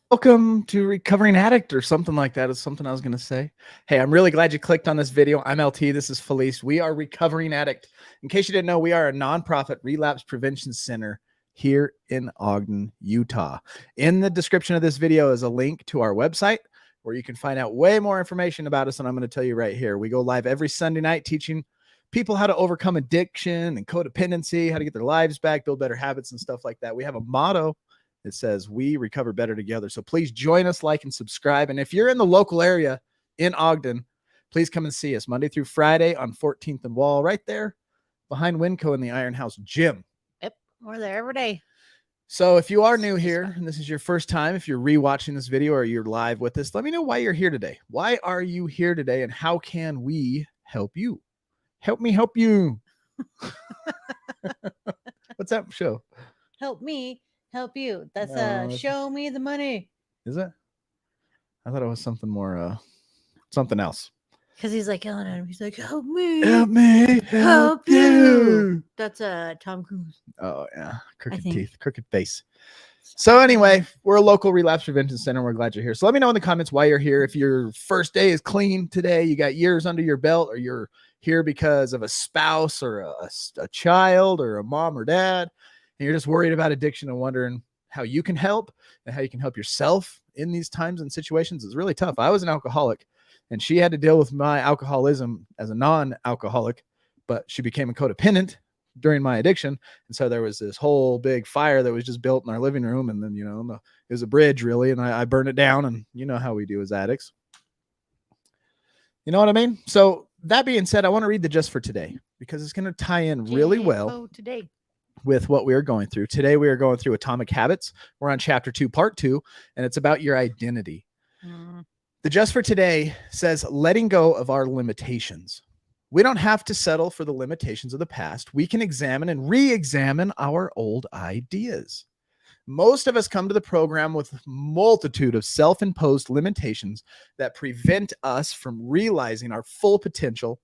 Welcome to Recovering Addict or something like that is something I was going to say. Hey, I'm really glad you clicked on this video. I'm LT. This is Felice. We are Recovering Addict. In case you didn't know, we are a nonprofit relapse prevention center here in Ogden, Utah. In the description of this video is a link to our website where you can find out way more information about us. And I'm going to tell you right here. We go live every Sunday night teaching people how to overcome addiction and codependency, how to get their lives back, build better habits and stuff like that. We have a motto. It says, we recover better together. So please join us, like, and subscribe. And if you're in the local area in Ogden, please come and see us Monday through Friday on 14th and Wall, right there behind Winco in the Iron House Gym. Yep, we're there every day. So if you are new here and this is your first time, if you're rewatching this video or you're live with us, let me know why you're here today. Why are you here today and how can we help you? Help me help you. What's that show? Help me. Help you. That's show me the money. Is it? I thought it was something more something else. Because he's like yelling at him. He's like, help me. Help me. Help you. That's Tom Cruise. Oh yeah. Crooked teeth, crooked face. So anyway, we're a local relapse prevention center. We're glad you're here. So let me know in the comments why you're here. If your first day is clean today, you got years under your belt, or you're here because of a spouse or a child or a mom or dad, and you're just worried about addiction and wondering how you can help and how you can help yourself in these times and situations. It's really tough. I was an alcoholic and she had to deal with my alcoholism as a non-alcoholic, but she became a codependent during my addiction. And so there was this whole big fire that was just built in our living room. And then, it was a bridge really. And I burned it down, and you know how we do as addicts. You know what I mean? So that being said, I want to read the Just for Today because it's going to tie in really well today with what we are going through. Today, we are going through Atomic Habits. We're on chapter 2, part 2, and it's about your identity. The Just for Today says, letting go of our limitations. We don't have to settle for the limitations of the past. We can examine and re-examine our old ideas. Most of us come to the program with a multitude of self-imposed limitations that prevent us from realizing our full potential,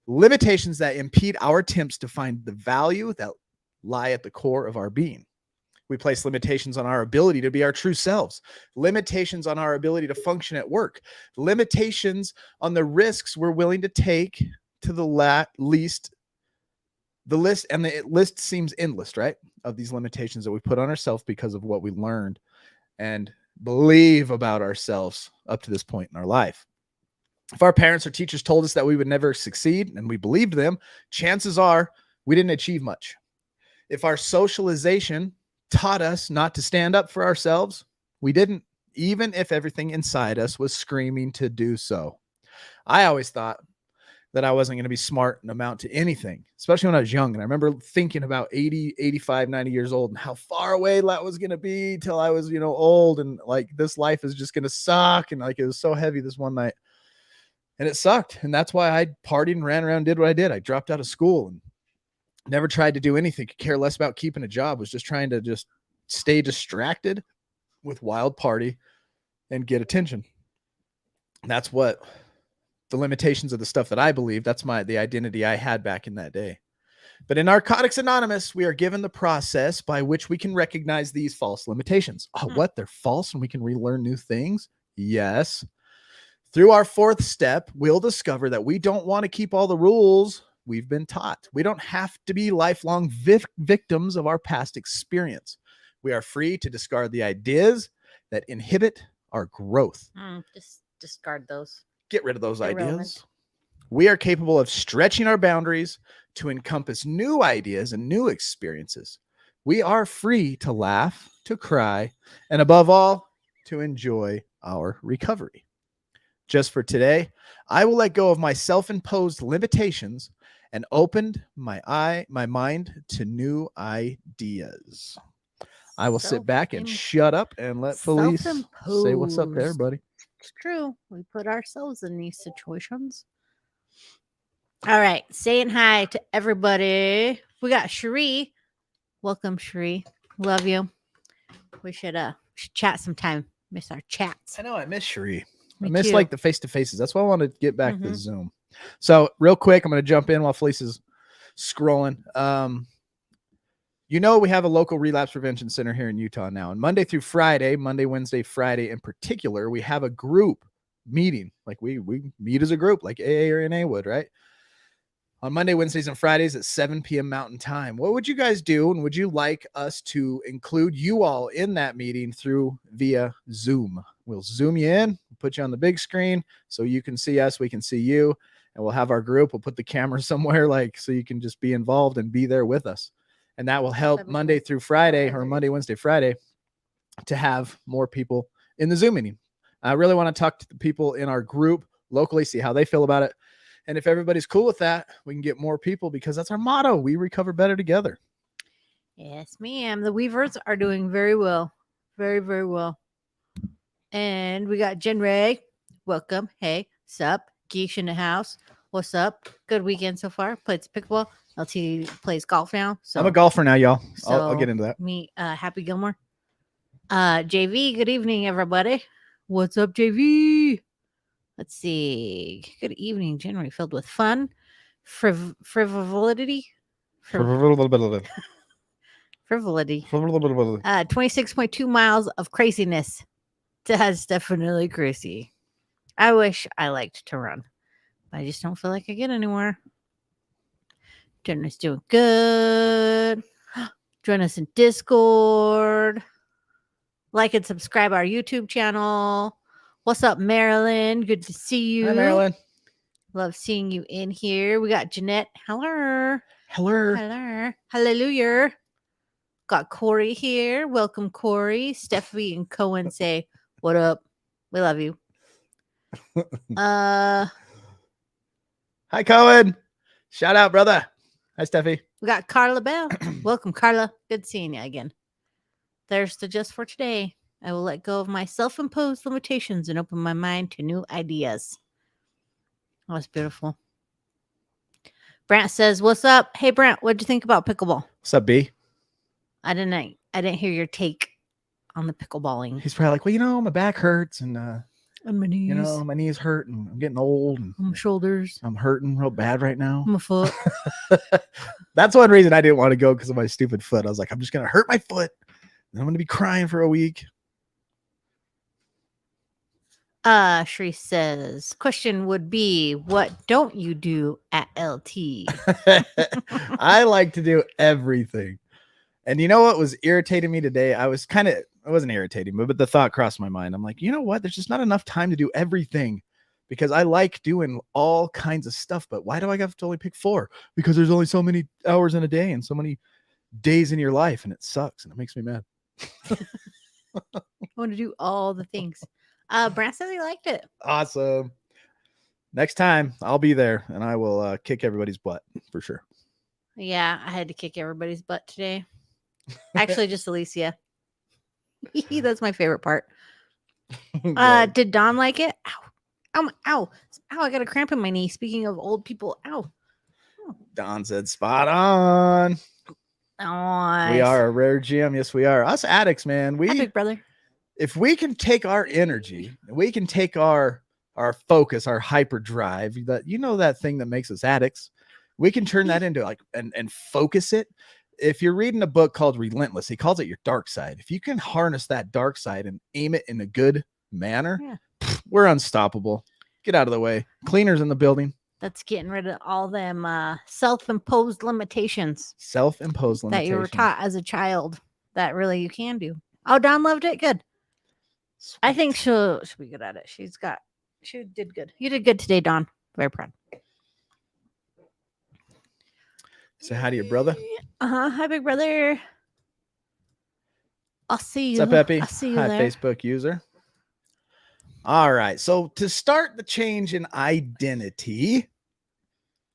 limitations that impede our attempts to find the value that lie at the core of our being. We place limitations on our ability to be our true selves, limitations on our ability to function at work, limitations on the risks we're willing to take to the list, and the list seems endless, right? Of these limitations that we put on ourselves because of what we learned and believe about ourselves up to this point in our life. If our parents or teachers told us that we would never succeed and we believed them, chances are we didn't achieve much. If our socialization taught us not to stand up for ourselves, we didn't, even if everything inside us was screaming to do so. I always thought that I wasn't going to be smart and amount to anything, especially when I was young. And I remember thinking about 80, 85, 90 years old and how far away that was going to be till I was, old. And like, this life is just going to suck. And like, it was so heavy this one night and it sucked. And that's why I partied and ran around, did what I did. I dropped out of school and never tried to do anything, could care less about keeping a job, was just trying to just stay distracted with wild party and get attention. And that's what the limitations of the stuff that I believe, that's the identity I had back in that day. But in Narcotics Anonymous, we are given the process by which we can recognize these false limitations. Oh, what? They're false and we can relearn new things? Yes. Through our 4th step, we'll discover that we don't want to keep all the rules we've been taught. We don't have to be lifelong victims of our past experience. We are free to discard the ideas that inhibit our growth. Just discard those. Get rid of those ideas. Irrelevant. We are capable of stretching our boundaries to encompass new ideas and new experiences. We are free to laugh, to cry, and above all, to enjoy our recovery. Just for today, I will let go of my self-imposed limitations and opened my mind to new ideas. I will sit back and shut up and let Felice say what's up to everybody. It's true. We put ourselves in these situations. All right. Saying hi to everybody. We got Cherie. Welcome, Cherie. Love you. We should chat sometime. Miss our chats. I know. I miss Cherie. Me I miss too. like the face-to-faces. That's why I want to get back to Zoom. So real quick, I'm going to jump in while Felice is scrolling. You know, we have a local relapse prevention center here in Utah now. And Monday through Friday, Monday, Wednesday, Friday in particular, we have a group meeting. Like we meet as a group, like AA or NA would, right? On Monday, Wednesdays, and Fridays at 7 p.m. Mountain Time. What would you guys do? And would you like us to include you all in that meeting via Zoom? We'll Zoom you in, put you on the big screen so you can see us, we can see you, and we'll have our group. We'll put the camera somewhere so you can just be involved and be there with us. And that will help Monday through Friday or Monday, Wednesday, Friday to have more people in the Zoom meeting. I really want to talk to the people in our group locally, see how they feel about it. And if everybody's cool with that, we can get more people because that's our motto. We recover better together. Yes, ma'am. The Weavers are doing very well. Very, very well. And we got Jen Ray. Welcome. Hey, sup? Geesh in the house. What's up? Good weekend so far. Played pickleball. LT plays golf now. So I'm a golfer now, y'all. I'll get into that. Happy Gilmore. JV, good evening, everybody. What's up, JV? Let's see. Good evening, generally filled with fun, frivolity. Frivolity. 26.2 miles of craziness. That's definitely crazy. I wish I liked to run. I just don't feel like I get anywhere. Jenna's doing good. Join us in Discord. Like and subscribe our YouTube channel. What's up, Marilyn? Good to see you. Hi, Marilyn. Love seeing you in here. We got Jeanette. Hello. Hello. Hello. Hallelujah. Got Corey here. Welcome, Corey. Steffi and Cohen say, what up? We love you. Hi, Cohen. Shout out, brother. Hi, Steffi. We got Carla Bell. Welcome, Carla. Good seeing you again. There's the just for today. I will let go of my self-imposed limitations and open my mind to new ideas. That was beautiful. Brant says, what's up? Hey, Brant, what'd you think about pickleball? What's up, B? I didn't hear your take on the pickleballing. He's probably like, well, my back hurts and my knees. My knees hurt and I'm getting old and my shoulders. I'm hurting real bad right now. My foot. That's one reason I didn't want to go, because of my stupid foot. I was like, I'm just going to hurt my foot and I'm going to be crying for a week. Shri says, question would be, what don't you do at LT? I like to do everything. And you know what was irritating me today? I wasn't irritating, but the thought crossed my mind. I'm like, you know what? There's just not enough time to do everything, because I like doing all kinds of stuff. But why do I have to only pick 4? Because there's only so many hours in a day and so many days in your life, and it sucks and it makes me mad. I want to do all the things. Brant says he liked it. Awesome. Next time I'll be there and I will kick everybody's butt for sure. Yeah, I had to kick everybody's butt today. Actually, just Alicia. That's my favorite part. Did Don like it? Ow. Ow. I got a cramp in my knee. Speaking of old people, ow. Don said spot on. Nice. We are a rare gem. Yes, we are. Us addicts, man. Hi, big brother. If we can take our energy, we can take our focus, our hyperdrive, that thing that makes us addicts, we can turn that into and focus it. If you're reading a book called Relentless, he calls it your dark side. If you can harness that dark side and aim it in a good manner, we're unstoppable. Get out of the way. Cleaners in the building. That's getting rid of all them self-imposed limitations. Self-imposed limitations. That you were taught as a child that really you can do. Oh, Don loved it. Good. Sweet. I think she'll be good at it. She did good. You did good today, Don. Very proud. Say hi to your brother. Hi, big brother. I'll see you. What's up, Epi? I'll see you hi, there. Facebook user. All right. So to start the change in identity,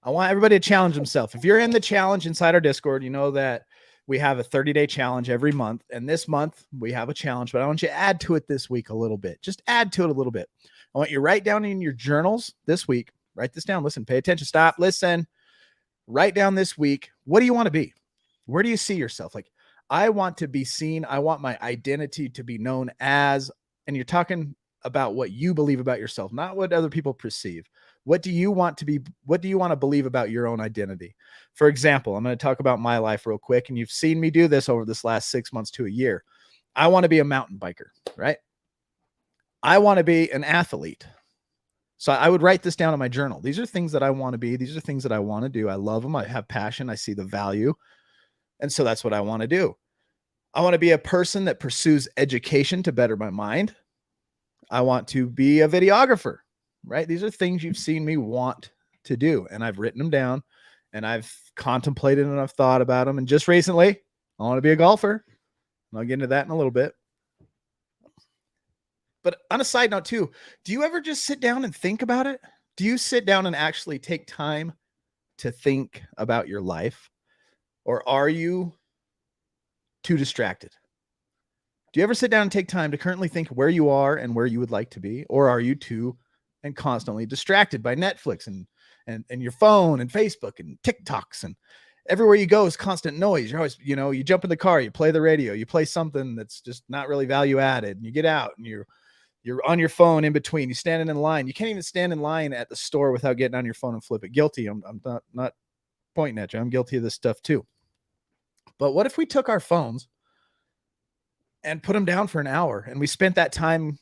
I want everybody to challenge themselves. If you're in the challenge inside our Discord, you know that we have a 30-day challenge every month. And this month we have a challenge, but I want you to add to it this week a little bit. Just add to it a little bit. I want you to write down in your journals this week. Write this down. Listen, pay attention. Stop. Listen. Write down this week. What do you want to be? Where do you see yourself? Like, I want to be seen. I want my identity to be known as, and you're talking about what you believe about yourself, not what other people perceive. What do you want to be? What do you want to believe about your own identity? For example, I'm going to talk about my life real quick, and you've seen me do this over this last 6 months to a year. I want to be a mountain biker, right? I want to be an athlete. So I would write this down in my journal. These are things that I want to be. These are things that I want to do. I love them. I have passion. I see the value. And so that's what I want to do. I want to be a person that pursues education to better my mind. I want to be a videographer, right? These are things you've seen me want to do, and I've written them down, and I've contemplated and I've thought about them. And just recently, I want to be a golfer. And I'll get into that in a little bit. But on a side note too, do you ever just sit down and think about it? Do you sit down and actually take time to think about your life? Or are you too distracted? Do you ever sit down and take time to currently think where you are and where you would like to be? Or are you too and constantly distracted by Netflix and your phone and Facebook and TikToks, and everywhere you go is constant noise? You're always, you jump in the car, you play the radio, you play something that's just not really value added, and you get out and you're on your phone in between. You're standing in line. You can't even stand in line at the store without getting on your phone and flip it. Guilty. I'm not pointing at you. I'm guilty of this stuff too. But what if we took our phones and put them down for an hour, and we spent that time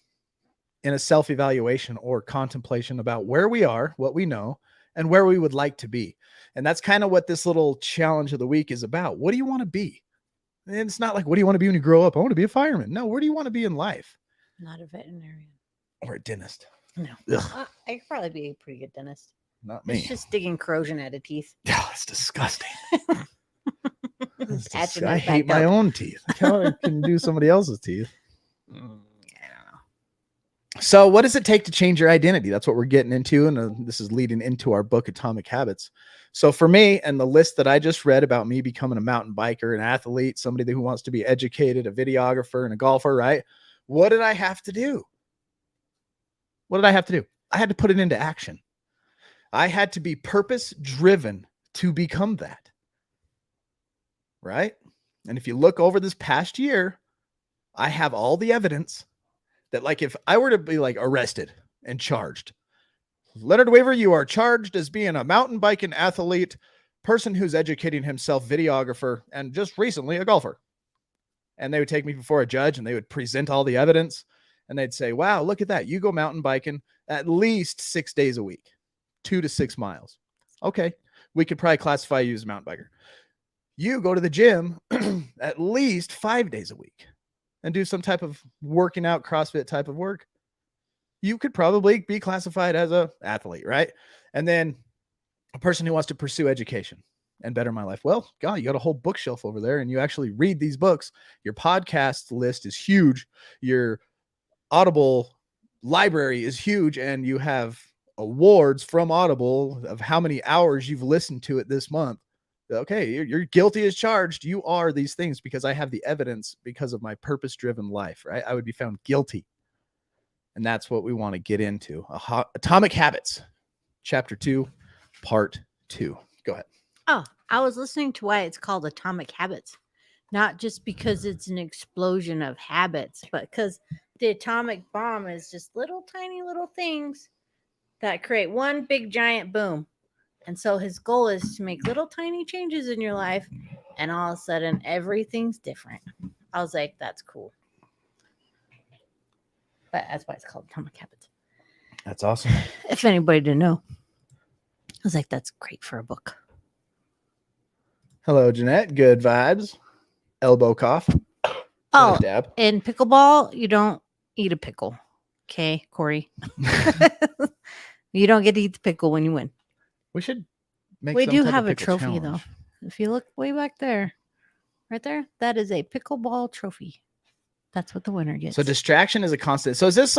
in a self-evaluation or contemplation about where we are, what we know, and where we would like to be? And that's kind of what this little challenge of the week is about. What do you want to be? And it's not like, what do you want to be when you grow up? I want to be a fireman. No, where do you want to be in life? Not a veterinarian. Or a dentist. No. I could probably be a pretty good dentist. Not me. It's just digging corrosion out of teeth. Yeah, it's disgusting. Patching I it hate back my up. own teeth. I can do somebody else's teeth. I don't know. So what does it take to change your identity? That's what we're getting into. And this is leading into our book, Atomic Habits. So for me, and the list that I just read about me becoming a mountain biker, an athlete, somebody who wants to be educated, a videographer, and a golfer, right? What did I have to do? What did I have to do? I had to put it into action. I had to be purpose-driven to become that. Right? And if you look over this past year, I have all the evidence that, like, if I were to be like arrested and charged, Leonard Weaver, you are charged as being a mountain biking athlete, person who's educating himself, videographer, and just recently a golfer. And they would take me before a judge and they would present all the evidence and they'd say, wow, look at that. You go mountain biking at least 6 days a week, 2 to 6 miles. Okay. We could probably classify you as a mountain biker. You go to the gym at least 5 days a week and do some type of working out, CrossFit type of work. You could probably be classified as an athlete, right? And then a person who wants to pursue education and better my life. Well, God, you got a whole bookshelf over there and you actually read these books. Your podcast list is huge. Your Audible library is huge. And you have awards from Audible of how many hours you've listened to it this month. Okay, you're guilty as charged. You are these things because I have the evidence because of my purpose-driven life, right? I would be found guilty. And that's what we want to get into. Atomic Habits, Chapter 2, Part 2. Go ahead. Oh, I was listening to why it's called Atomic Habits. Not just because it's an explosion of habits, but because the atomic bomb is just little tiny little things that create one big giant boom. And so his goal is to make little tiny changes in your life, and all of a sudden everything's different. I was like, that's cool. But that's why it's called Atomic Habits. That's awesome. If anybody didn't know. I was like, that's great for a book. Hello, Jeanette. Good vibes. Elbow cough. Oh, Dab. in pickleball, you don't eat a pickle. Okay, Corey. You don't get to eat the pickle when you win. We should make We some do type of have a pickle trophy, challenge. though. If you look way back there, right there, that is a pickleball trophy. That's what the winner gets. So distraction is a constant. So is this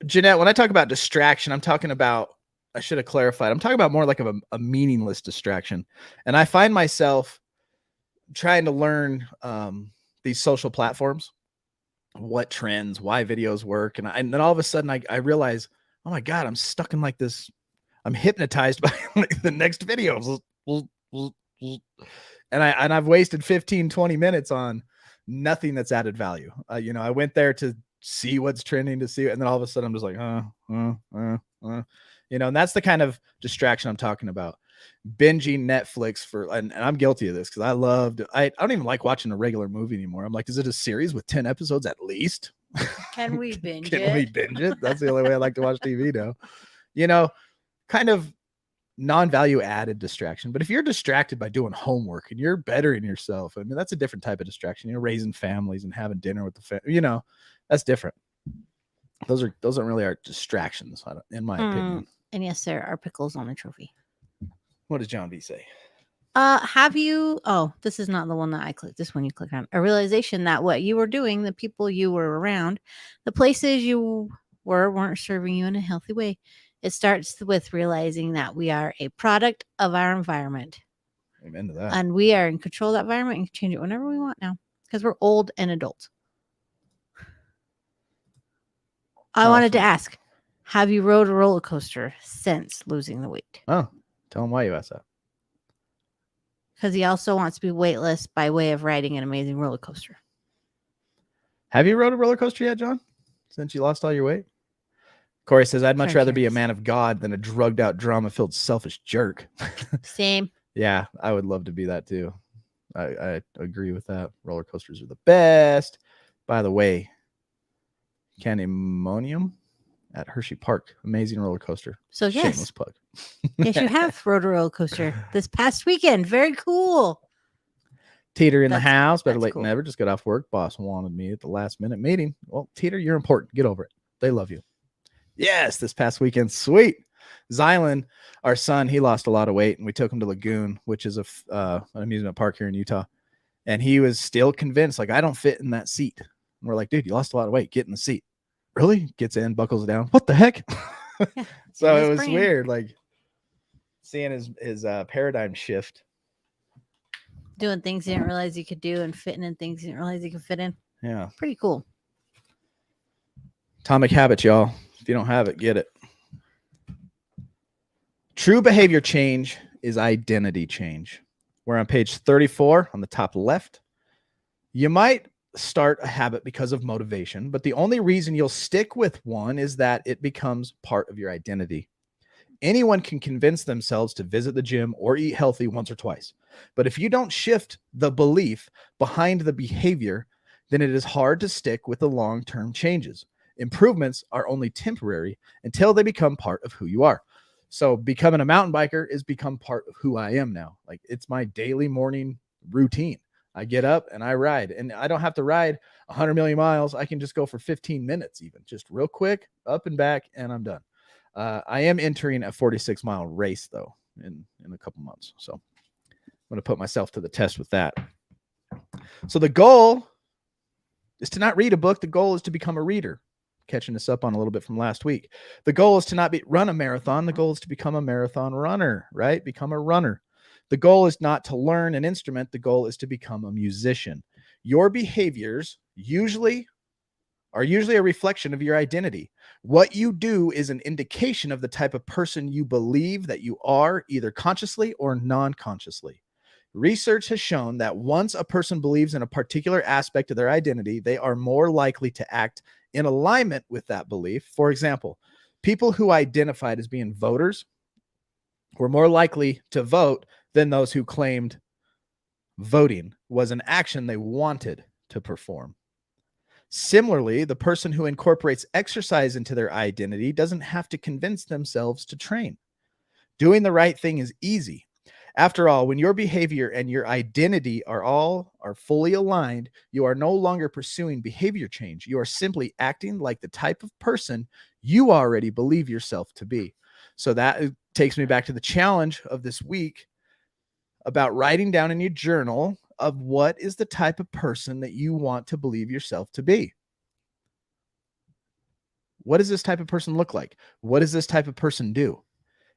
Jeanette, when I talk about distraction, I'm talking about, I should have clarified, I'm talking about more like a meaningless distraction. And I find myself trying to learn these social platforms, what trends, why videos work. And then all of a sudden I realize, oh my God, I'm stuck in like this. I'm hypnotized by like the next video. And I've wasted 15, 20 minutes on nothing that's added value. I went there to see what's trending to see. And then all of a sudden I'm just like, you know, and that's the kind of distraction I'm talking about. Binging Netflix and I'm guilty of this because I don't even like watching a regular movie anymore. I'm like, is it a series with 10 episodes at least? Can we binge Can it? we binge it? That's the only way I like to watch TV now. You know, kind of non-value added distraction. But if you're distracted by doing homework and you're bettering yourself, I mean, that's a different type of distraction. You know, raising families and having dinner with the family, you know, that's different. Those aren't really our distractions, in my opinion. And yes, there are pickles on the trophy. What does John B say? Have you, this is not the one that I clicked. This one you click on. A realization that what you were doing, the people you were around, the places you weren't serving you in a healthy way. It starts with realizing that we are a product of our environment. Amen to that. And we are in control of that environment and can change it whenever we want now because we're old and adults. I wanted to ask, have you rode a roller coaster since losing the weight? Oh, tell him why you asked that. Because he also wants to be weightless by way of riding an amazing roller coaster. Have you rode a roller coaster yet, John? Since you lost all your weight? Corey says, I'd much rather be a man of God than a drugged out, drama-filled, selfish jerk. Same. Yeah, I would love to be that too. I agree with that. Roller coasters are the best. By the way, Candymonium at Hershey Park. Amazing roller coaster. So yes. Shameless plug. Yes, you have rode a roller coaster this past weekend. Very cool. Teeter in the house. Better late cool. than never. Just got off work. Boss wanted me at the last minute meeting. Well, Teeter, you're important. Get over it. They love you. Yes, this past weekend. Sweet. Zylan, our son, he lost a lot of weight, and we took him to Lagoon, which is an amusement park here in Utah. And he was still convinced, like, I don't fit in that seat. And we're like, dude, you lost a lot of weight. Get in the seat. Really? Gets in, buckles down. What the heck? Yeah, so it was weird, like seeing his paradigm shift. Doing things you didn't realize you could do and fitting in things you didn't realize you could fit in. Yeah. Pretty cool. Atomic Habits, y'all. If you don't have it, get it. True behavior change is identity change. We're on page 34 on the top left. You might start a habit because of motivation, but the only reason you'll stick with one is that it becomes part of your identity. Anyone can convince themselves to visit the gym or eat healthy once or twice. But if you don't shift the belief behind the behavior, then it is hard to stick with the long-term changes. Improvements are only temporary until they become part of who you are. So becoming a mountain biker is become part of who I am now. Like, it's my daily morning routine. I get up and I ride, and I don't have to ride 100 million miles. I can just go for 15 minutes, even just real quick, up and back, and I'm done. I am entering a 46-mile race though in a couple months. So I'm going to put myself to the test with that. So the goal is to not read a book. The goal is to become a reader. Catching us up on a little bit from last week. The goal is to not run a marathon. The goal is to become a marathon runner, right? Become a runner. The goal is not to learn an instrument. The goal is to become a musician. Your behaviors are usually a reflection of your identity. What you do is an indication of the type of person you believe that you are, either consciously or non-consciously. Research has shown that once a person believes in a particular aspect of their identity, they are more likely to act in alignment with that belief. For example, people who identified as being voters were more likely to vote than those who claimed voting was an action they wanted to perform. Similarly, the person who incorporates exercise into their identity doesn't have to convince themselves to train. Doing the right thing is easy. After all, when your behavior and your identity are fully aligned, you are no longer pursuing behavior change. You are simply acting like the type of person you already believe yourself to be. So that takes me back to the challenge of this week about writing down in your journal of what is the type of person that you want to believe yourself to be. What does this type of person look like? What does this type of person do?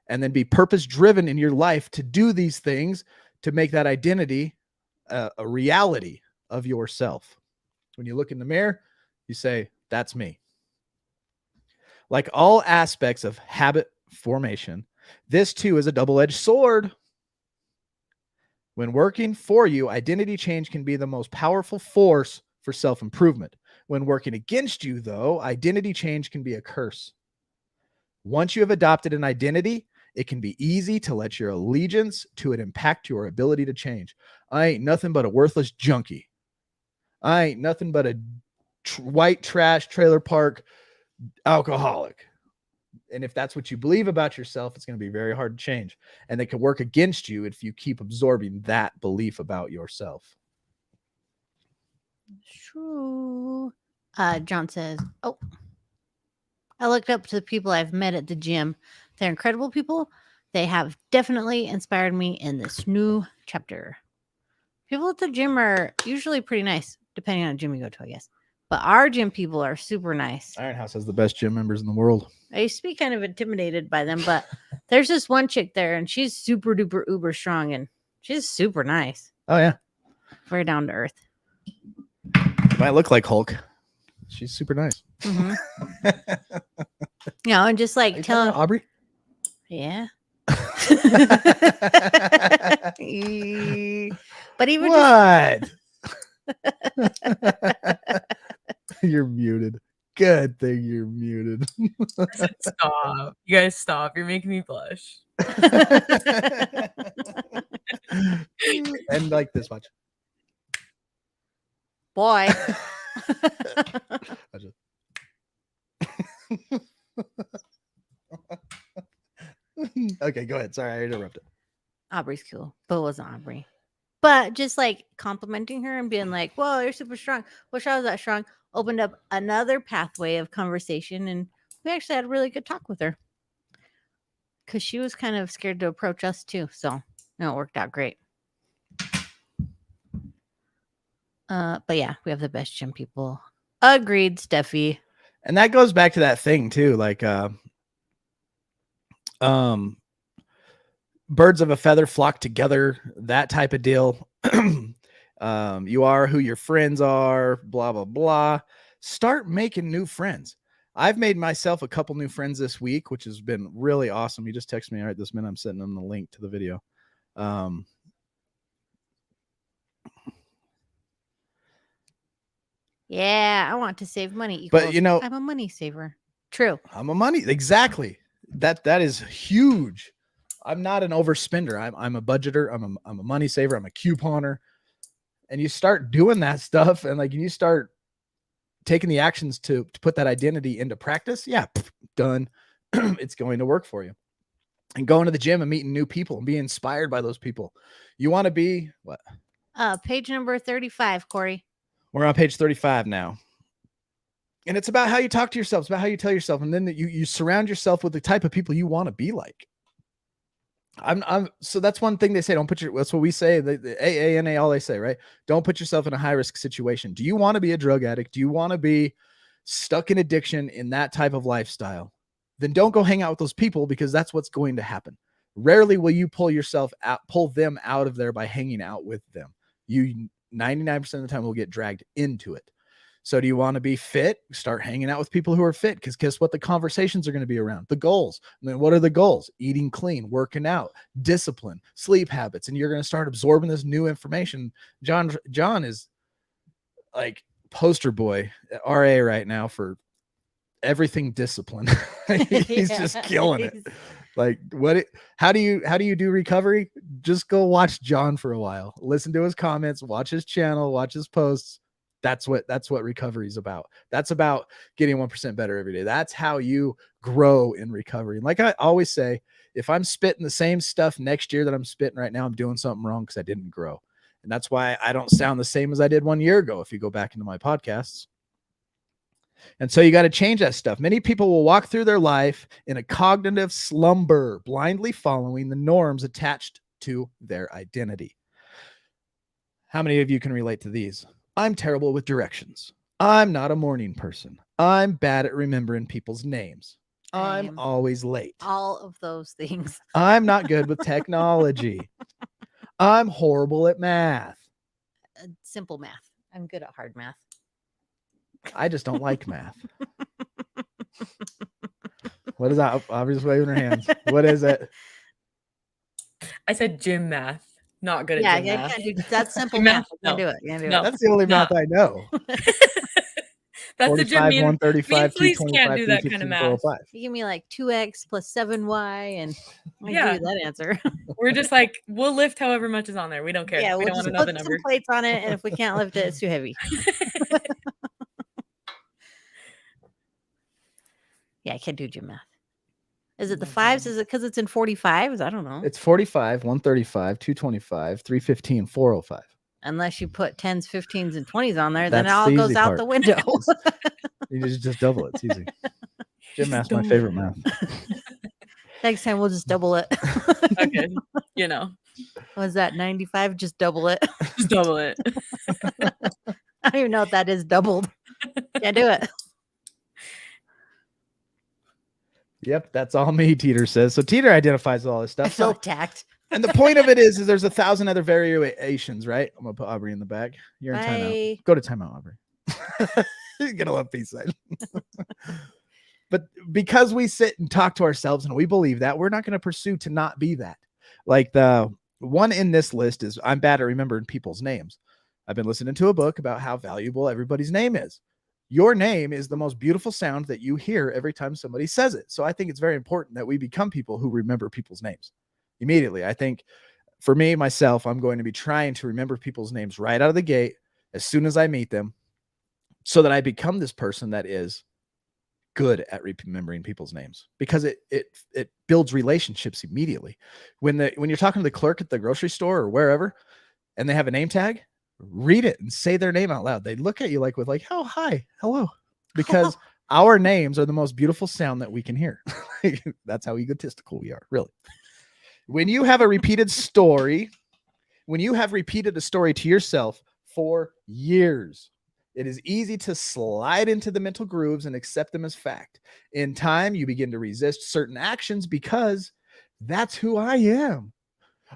And then be purpose-driven in your life to do these things to make that identity a reality of yourself. When you look in the mirror, you say, that's me. Like all aspects of habit formation, this too is a double-edged sword. When working for you, identity change can be the most powerful force for self-improvement. When working against you, though, identity change can be a curse. Once you have adopted an identity, it can be easy to let your allegiance to it impact your ability to change. I ain't nothing but a worthless junkie. I ain't nothing but a white trash trailer park alcoholic. And if that's what you believe about yourself, it's going to be very hard to change. And it can work against you if you keep absorbing that belief about yourself. True. John says, oh, I looked up to the people I've met at the gym. They're incredible people. They have definitely inspired me in this new chapter. People at the gym are usually pretty nice, depending on the gym you go to, I guess. But our gym people are super nice. Iron House has the best gym members in the world. I used to be kind of intimidated by them, but there's this one chick there, and she's super duper uber strong, and she's super nice. Oh, yeah. Very down to earth. Might look like Hulk. She's super nice. Mm-hmm. And just like tell Aubrey. Yeah. But even what? You're muted. Good thing you're muted. Stop. You guys stop. You're making me blush. And like this much. Boy. Okay, go ahead. Sorry, I interrupted. Aubrey's cool, but it wasn't Aubrey. But just like complimenting her and being like, whoa, you're super strong. Wish I was that strong. Opened up another pathway of conversation. And we actually had a really good talk with her. Because she was kind of scared to approach us too. So it worked out great. But yeah, we have the best gym people. Agreed, Steffi. And that goes back to that thing too, like birds of a feather flock together, that type of deal. You are who your friends are, blah blah blah. Start making new friends. I've made myself a couple new friends this week, which has been really awesome. You just texted me right this minute. I'm sending them the link to the video. Yeah, I want to save money. But you know, I'm a money saver. True. I'm a money. Exactly. That is huge. I'm not an overspender. I'm a budgeter. I'm a money saver. I'm a couponer. And you start doing that stuff, and like you start taking the actions to put that identity into practice. Yeah, done. It's going to work for you. And going to the gym and meeting new people and being inspired by those people. You want to be what? Page number 35, Corey. We're on page 35 now. And it's about how you talk to yourself. It's about how you tell yourself. And then you surround yourself with the type of people you want to be like. So that's one thing they say. That's what we say. The AANA, all they say, right? Don't put yourself in a high risk situation. Do you want to be a drug addict? Do you want to be stuck in addiction in that type of lifestyle? Then don't go hang out with those people, because that's what's going to happen. Rarely will you pull them out of there by hanging out with them. You 99% of the time will get dragged into it. So do you want to be fit? Start hanging out with people who are fit, because guess what? The conversations are going to be around the goals. And then what are the goals? Eating clean, working out, discipline, sleep habits. And you're going to start absorbing this new information. John is like poster boy at RA right now for everything discipline. He's just killing it. Like how do you do recovery? Just go watch John for a while. Listen to his comments, watch his channel, watch his posts. That's what recovery is about. That's about getting 1% better every day. That's how you grow in recovery. And like I always say, if I'm spitting the same stuff next year that I'm spitting right now, I'm doing something wrong, because I didn't grow. And that's why I don't sound the same as I did 1 year ago, if you go back into my podcasts. And so you got to change that stuff. Many people will walk through their life in a cognitive slumber, blindly following the norms attached to their identity. How many of you can relate to these? I'm terrible with directions. I'm not a morning person. I'm bad at remembering people's names. I'm always late. All of those things. I'm not good with technology. I'm horrible at math. Simple math. I'm good at hard math. I just don't like math. What is that? Aubrey's waving her hands. What is it? I said gym math. Not good at gym math. That's simple math. You can do it. That's the only math I know. That's the gym. 45, Me and 135, Felice 225, can't do that kind of 315, math. 405. You give me like 2x plus 7y, and I Yeah. give you that answer. We're just like, we'll lift however much is on there. We don't care. Yeah, we we'll don't want just to know the put some number. plates on it, and if we can't lift it, it's too heavy. Yeah, I can't do gym math. Is it the fives? Is it because it's in 45s? I don't know. It's 45, 135, 225, 315, 405. Unless you put 10s, 15s, and 20s on there, then it That's all the goes easy out part. the window. You just double it. It's easy. Gym math's my double favorite math. Next time we'll just double it. Okay. You know, Was that 95? Just double it. just double it. I don't even know what that is doubled. Can't do it. Yep, that's all me, Teeter says. So Teeter identifies all this I stuff. feel So, attacked. and the point of it is there's 1,000 other variations, right? I'm gonna put Aubrey in the back. You're in Bye. timeout. Go to timeout, Aubrey. You're gonna love peace sign. But because we sit and talk to ourselves and we believe that, we're not going to pursue to not be that. Like the one in this list is I'm bad at remembering people's names. I've been listening to a book about how valuable everybody's name is. Your name is the most beautiful sound that you hear every time somebody says it. So I think it's very important that we become people who remember people's names immediately. I think for me, myself, I'm going to be trying to remember people's names right out of the gate as soon as I meet them so that I become this person that is good at remembering people's names, because it builds relationships immediately. When you're talking to the clerk at the grocery store or wherever, and they have a name tag, read it and say their name out loud. They look at you like with like, oh, hi, hello, because our names are the most beautiful sound that we can hear. That's how egotistical we are, really. When you have a repeated story, when you have repeated a story to yourself for years, it is easy to slide into the mental grooves and accept them as fact. In time, you begin to resist certain actions because that's who I am.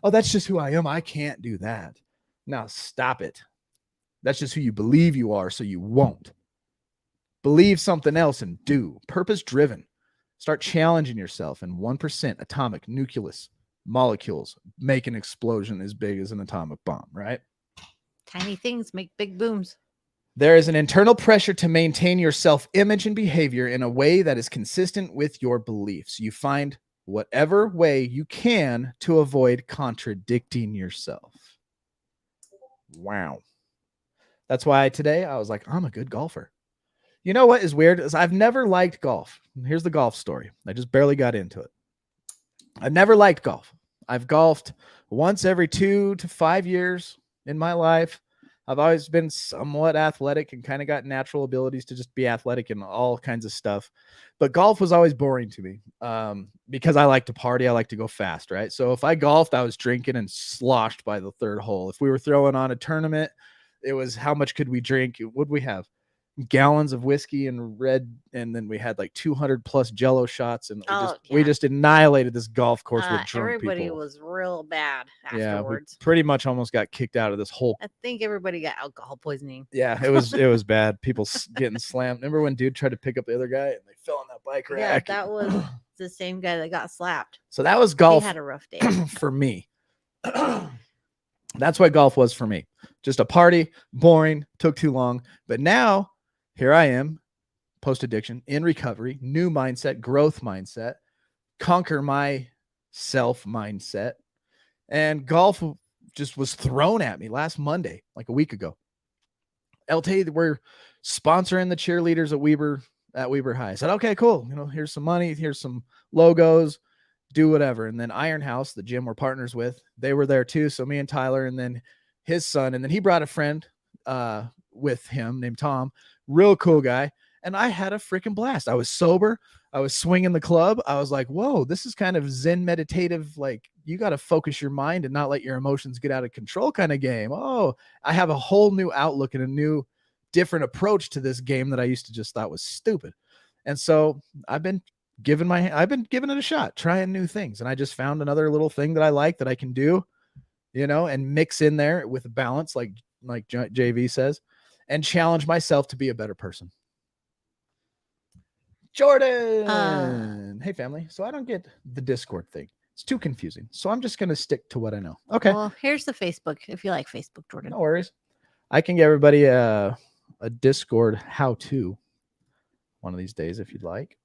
Oh, that's just who I am. I can't do that. Now stop it. That's just who you believe you are, so you won't. Believe something else and do. Purpose driven. Start challenging yourself, and 1% atomic nucleus molecules make an explosion as big as an atomic bomb, right? Tiny things make big booms. There is an internal pressure to maintain your self-image and behavior in a way that is consistent with your beliefs. You find whatever way you can to avoid contradicting yourself. Wow. That's why today I was like, I'm a good golfer. You know what is weird is I've never liked golf. Here's the golf story. I just barely got into it. I've never liked golf. I've golfed once every 2 to 5 years in my life. I've always been somewhat athletic and kind of got natural abilities to just be athletic and all kinds of stuff. But golf was always boring to me because I like to party. I like to go fast, right? So if I golfed, I was drinking and sloshed by the third hole. If we were throwing on a tournament, it was how much could we drink? What would we have? Gallons of whiskey and red, and then we had like 200 plus Jello shots, and we just annihilated this golf course with drunk everybody people. Was real bad afterwards. Yeah, we pretty much almost got kicked out of this whole. I think everybody got alcohol poisoning. Yeah, it was bad. People getting slammed. Remember when dude tried to pick up the other guy and they fell on that bike rack? Yeah, that was the same guy that got slapped. So that was golf. He had a rough day for me. That's what golf was for me. Just a party, boring, took too long. But now, here I am, post-addiction, in recovery, new mindset, growth mindset, conquer my self mindset. And golf just was thrown at me last Monday, like a week ago. LT, we're sponsoring the cheerleaders at Weber High. I said, okay, cool. Here's some money, here's some logos, do whatever. And then Iron House, the gym we're partners with, they were there too. So me and Tyler, and then his son, and then he brought a friend with him named Tom, real cool guy. And I had a freaking blast. I was sober. I was swinging the club. I was like, whoa, this is kind of Zen meditative. Like, you got to focus your mind and not let your emotions get out of control kind of game. Oh, I have a whole new outlook and a new different approach to this game that I used to just thought was stupid. And so I've been giving it a shot, trying new things. And I just found another little thing that I like that I can do, and mix in there with a balance, like JV says, and challenge myself to be a better person. Jordan. Hey, family. So I don't get the Discord thing. It's too confusing. So I'm just going to stick to what I know. Okay. Well, here's the Facebook. If you like Facebook, Jordan. No worries. I can get everybody a Discord how-to. one of these days if you'd like.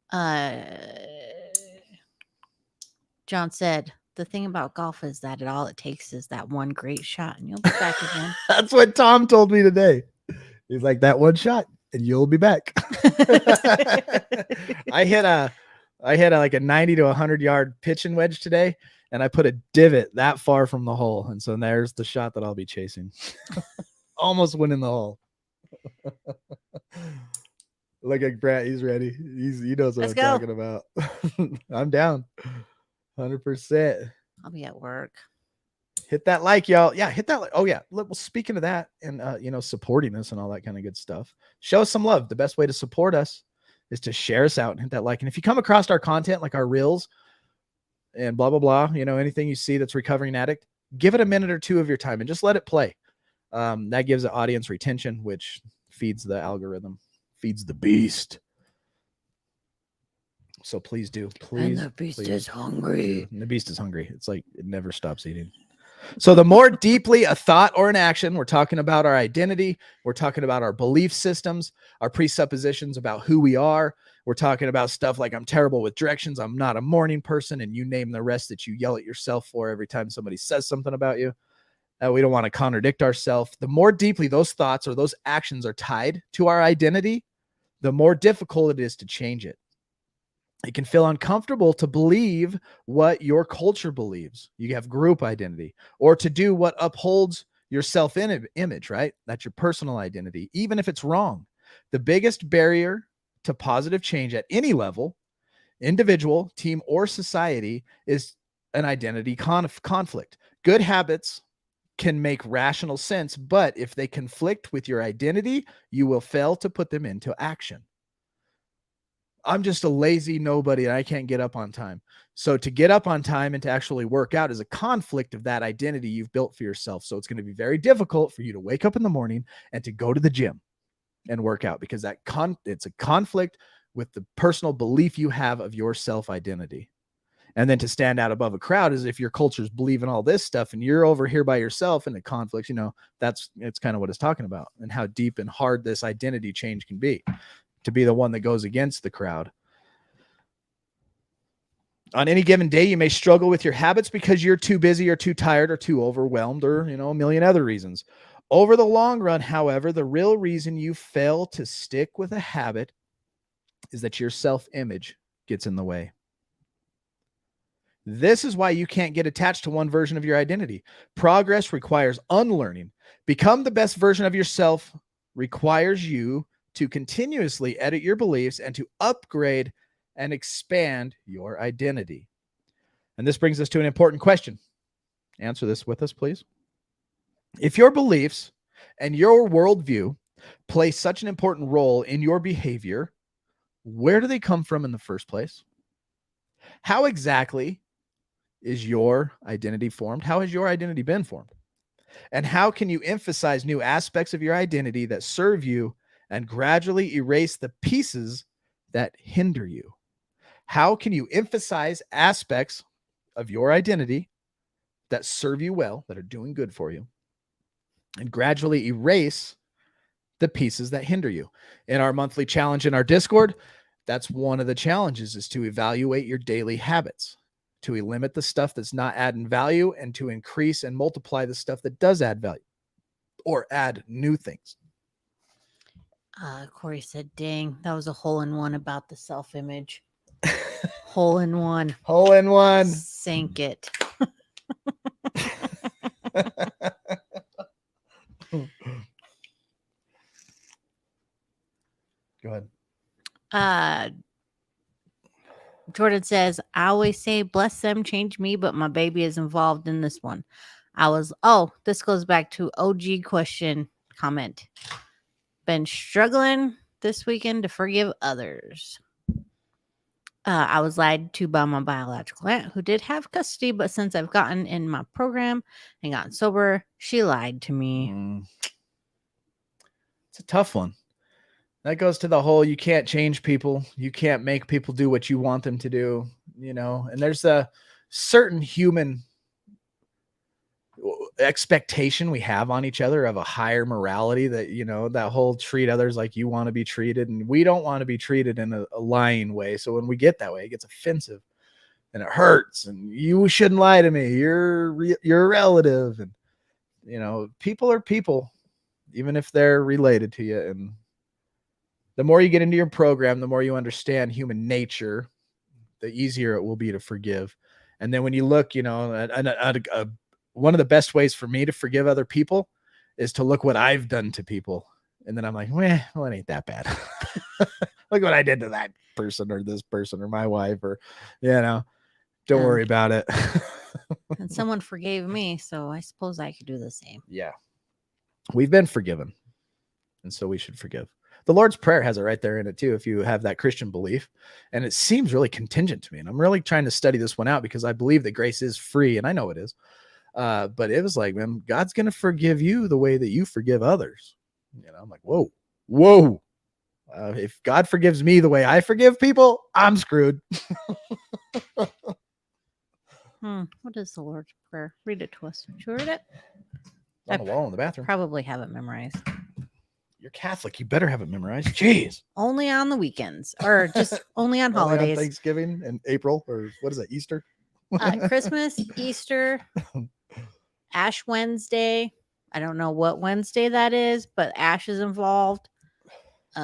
John said, the thing about golf is that all it takes is that one great shot and you'll be back again. That's what Tom told me today. He's like, that one shot and you'll be back. I hit like a 90 to 100-yard pitching wedge today, and I put a divot that far from the hole. And so there's the shot that I'll be chasing. Almost winning the hole. Look at Brett. He's ready. He knows what Let's I'm go. talking about. I'm down. 100%. I'll be at work. Hit that like, y'all. Yeah, hit that like. Oh, yeah. Well, speaking of that and, supporting us and all that kind of good stuff, show us some love. The best way to support us is to share us out and hit that like. And if you come across our content, like our reels and blah, blah, blah, anything you see that's recovering addict, give it a minute or two of your time and just let it play. That gives the audience retention, which feeds the algorithm, feeds the beast. So please do. Please. And the beast is hungry. And the beast is hungry. It's like it never stops eating. So the more deeply a thought or an action, we're talking about our identity. We're talking about our belief systems, our presuppositions about who we are. We're talking about stuff like I'm terrible with directions. I'm not a morning person. And you name the rest that you yell at yourself for every time somebody says something about you. We don't want to contradict ourselves. The more deeply those thoughts or those actions are tied to our identity, the more difficult it is to change it. It can feel uncomfortable to believe what your culture believes. You have group identity, or to do what upholds your self-image, right? That's your personal identity, even if it's wrong. The biggest barrier to positive change at any level, individual, team, or society, is an identity conflict. Good habits can make rational sense, but if they conflict with your identity, you will fail to put them into action. I'm just a lazy nobody and I can't get up on time. So to get up on time and to actually work out is a conflict of that identity you've built for yourself. So it's going to be very difficult for you to wake up in the morning and to go to the gym and work out, because it's a conflict with the personal belief you have of your self-identity. And then to stand out above a crowd is if your culture's believing all this stuff and you're over here by yourself in the conflicts, it's kind of what it's talking about, and how deep and hard this identity change can be, to be the one that goes against the crowd. On any given day, you may struggle with your habits because you're too busy or too tired or too overwhelmed or, a million other reasons. Over the long run, however, the real reason you fail to stick with a habit is that your self-image gets in the way. This is why you can't get attached to one version of your identity. Progress requires unlearning. Become the best version of yourself requires you to continuously edit your beliefs and to upgrade and expand your identity. And this brings us to an important question. Answer this with us, please. If your beliefs and your worldview play such an important role in your behavior, where do they come from in the first place? How exactly is your identity formed? How has your identity been formed? And how can you emphasize new aspects of your identity that serve you and gradually erase the pieces that hinder you? How can you emphasize aspects of your identity that serve you well, that are doing good for you, and gradually erase the pieces that hinder you? In our monthly challenge in our Discord, that's one of the challenges, is to evaluate your daily habits, to limit the stuff that's not adding value, and to increase and multiply the stuff that does add value or add new things. Corey said, dang, that was a hole-in-one about the self-image. Hole-in-one. Hole-in-one. Sank it. Go ahead. Jordan says, I always say, bless them, change me, but my baby is involved in this one. This goes back to OG question comment. Been struggling this weekend to forgive others. I was lied to by my biological aunt, who did have custody, but since I've gotten in my program and gotten sober, she lied to me. It's a tough one. That goes to the whole, you can't change people. You can't make people do what you want them to do, and there's a certain human expectation we have on each other of a higher morality, that, you know, that whole treat others like you want to be treated, and we don't want to be treated in a lying way. So when we get that way, it gets offensive and it hurts, and you shouldn't lie to me. You're a relative. And, you know, people are people, even if they're related to you. And the more you get into your program, the more you understand human nature, the easier it will be to forgive. And then when you look, you know, at one of the best ways for me to forgive other people is to look what I've done to people. And then I'm like, well, it ain't that bad. Look what I did to that person or this person or my wife, or, you know, don't worry about it. And someone forgave me, so I suppose I could do the same. Yeah. We've been forgiven, and so we should forgive. The Lord's Prayer has it right there in it too, if you have that Christian belief. And it seems really contingent to me. And I'm really trying to study this one out, because I believe that grace is free, and I know it is. But it was like, man, God's going to forgive you the way that you forgive others. You know, I'm like, whoa. If God forgives me the way I forgive people, I'm screwed. What is the Lord's Prayer? Read it to us. Did you read it? On the wall in the bathroom. Probably have it memorized. You're Catholic. You better have it memorized. Jeez. Only on the weekends, or just only on Only holidays. on Thanksgiving and April, or what is that, Easter? Christmas, Easter, Ash Wednesday. I don't know what Wednesday that is, but Ash is involved. Did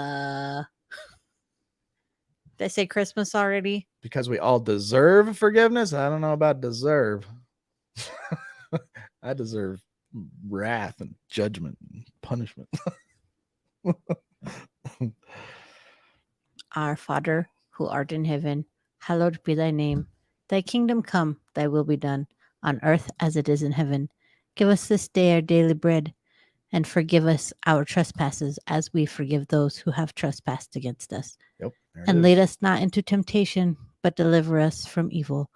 I say Christmas already? Because we all deserve forgiveness. I don't know about deserve. I deserve wrath and judgment and punishment. Our Father, who art in heaven, hallowed be thy name. Thy kingdom come, thy will be done, on earth as it is in heaven. Give us this day our daily bread, and forgive us our trespasses as we forgive those who have trespassed against us. Yep. And lead us not into temptation, but deliver us from evil.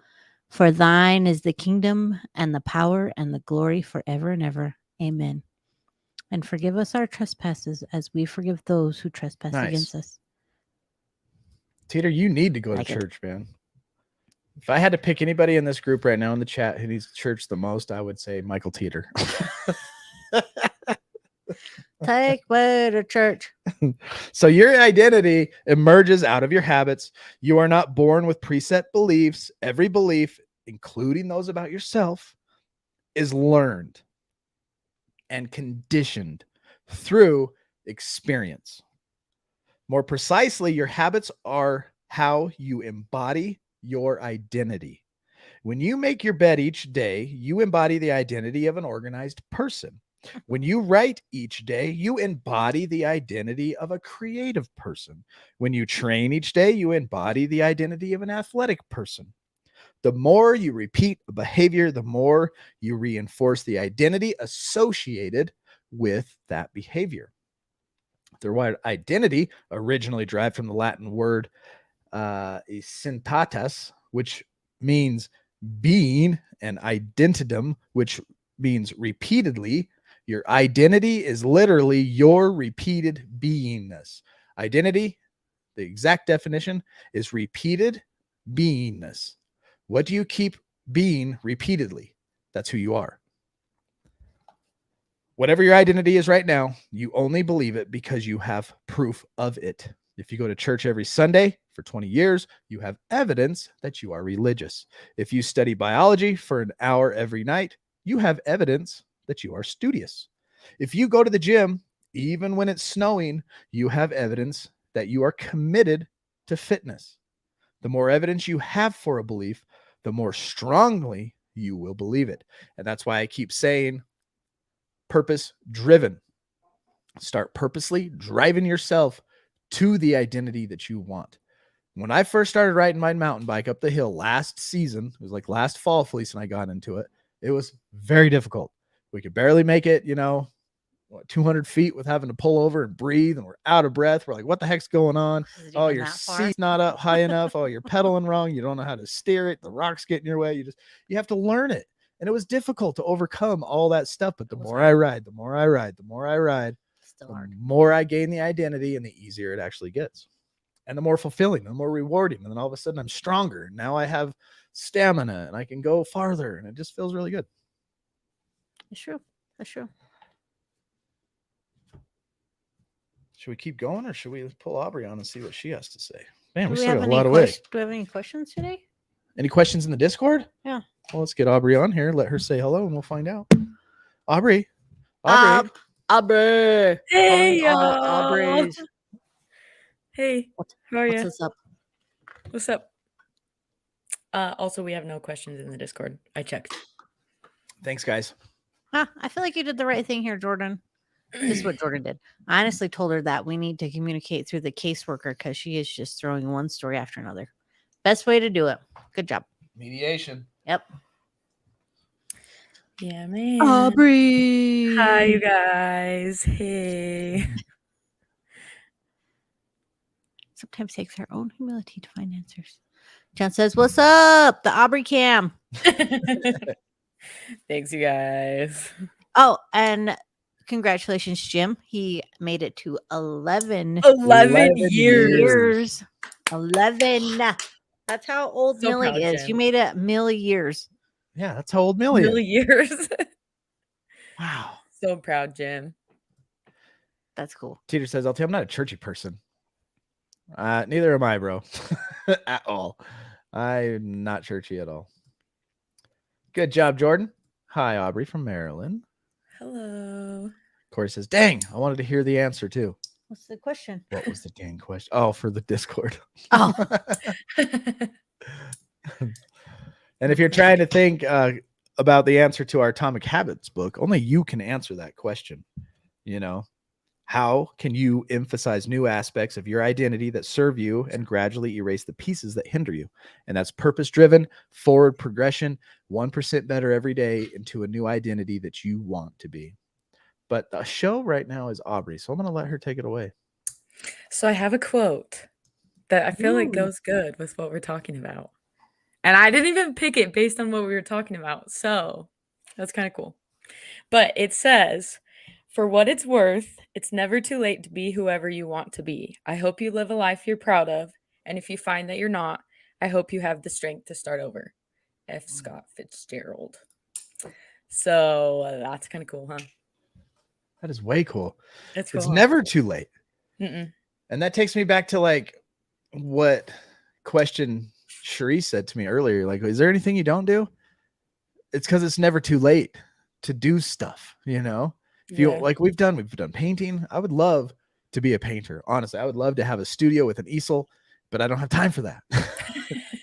For thine is the kingdom and the power and the glory forever and ever. Amen. And forgive us our trespasses as we forgive those who trespass against us. Teeter, you need to go to church, man. If I had to pick anybody in this group right now in the chat who needs church the most, I would say Michael Teeter. Take me to church. So your identity emerges out of your habits. You are not born with preset beliefs. Every belief, including those about yourself, is learned and conditioned through experience. More precisely, your habits are how you embody your identity. When you make your bed each day, you embody the identity of an organized person. When you write each day, you embody the identity of a creative person. When you train each day, you embody the identity of an athletic person. The more you repeat a behavior, the more you reinforce the identity associated with that behavior. The word identity, originally derived from the Latin word syntatas, which means being, and identitum, which means repeatedly. Your identity is literally your repeated beingness. Identity, the exact definition, is repeated beingness. What do you keep being repeatedly? That's who you are. Whatever your identity is right now, you only believe it because you have proof of it. If you go to church every Sunday for 20 years, you have evidence that you are religious. If you study biology for an hour every night, you have evidence that you are studious. If you go to the gym, even when it's snowing, you have evidence that you are committed to fitness. The more evidence you have for a belief, the more strongly you will believe it. And that's why I keep saying purpose driven. Start purposely driving yourself to the identity that you want. When I first started riding my mountain bike up the hill last season, it was like last fall, Felice and I got into it. It was very difficult. We could barely make it, 200 feet with having to pull over and breathe, and we're out of breath. We're like, what the heck's going on? Oh, your seat's not up high enough. Oh, you're pedaling wrong. You don't know how to steer it. The rocks get in your way. You have to learn it. And it was difficult to overcome all that stuff. But the more I ride, the more I gain the identity, and the easier it actually gets. And the more fulfilling, the more rewarding. And then all of a sudden I'm stronger. Now I have stamina and I can go farther, and it just feels really good. That's true. That's true. Should we keep going or should we pull Aubrey on and see what she has to say? Man, Do we we still have got a any lot of way. Do we have any questions today? Any questions in the Discord? Yeah. Well, let's get Aubrey on here. Let her say hello and we'll find out. Aubrey. Aubrey. Aubrey. Hey, Calling all y'all. Aubreys. Hey, how are What's you? this up? What's up? Also, we have no questions in the Discord. I checked. Thanks, guys. I feel like you did the right thing here, Jordan. This is what Jordan did. I honestly told her that we need to communicate through the caseworker because she is just throwing one story after another. Best way to do it. Good job. Mediation. Yep. Yeah, man. Aubrey. Hi, you guys. Hey. Sometimes takes our own humility to find answers. John says, "What's up?" The Aubrey cam. Thanks, you guys. Oh, and congratulations, Jim. He made it to 11 11 years. years. 11. That's how old So Millie proud, is. Jim. You made it Millie years. Yeah, that's how old Millie Really is. years. Wow. So proud, Jim. That's cool. Teeter says, I'll tell you, I'm not a churchy person. Neither am I, bro. At all. I'm not churchy at all. Good job, Jordan. Hi, Aubrey from Maryland. Hello. Corey says, dang, I wanted to hear the answer too. What's the question? What was the dang question? Oh, for the Discord. Oh, And if you're trying to think about the answer to our Atomic Habits book, only you can answer that question. You know, how can you emphasize new aspects of your identity that serve you and gradually erase the pieces that hinder you? And that's purpose-driven, forward progression, 1% better every day into a new identity that you want to be. But the show right now is Aubrey, so I'm going to let her take it away. So I have a quote that I feel like Ooh. goes good with what we're talking about. And I didn't even pick it based on what we were talking about. So that's kind of cool. But it says, for what it's worth, it's never too late to be whoever you want to be. I hope you live a life you're proud of. And if you find that you're not, I hope you have the strength to start over. F. Scott Fitzgerald. So that's kind of cool, huh? That is way cool. It's cool. It's huh? never too late. Mm-mm. And that takes me back to like what question Cherie said to me earlier. Like, is there anything you don't do? It's because it's never too late to do stuff, you know? If you Yeah. like we've done painting. I would love to be a painter. Honestly, I would love to have a studio with an easel, but I don't have time for that.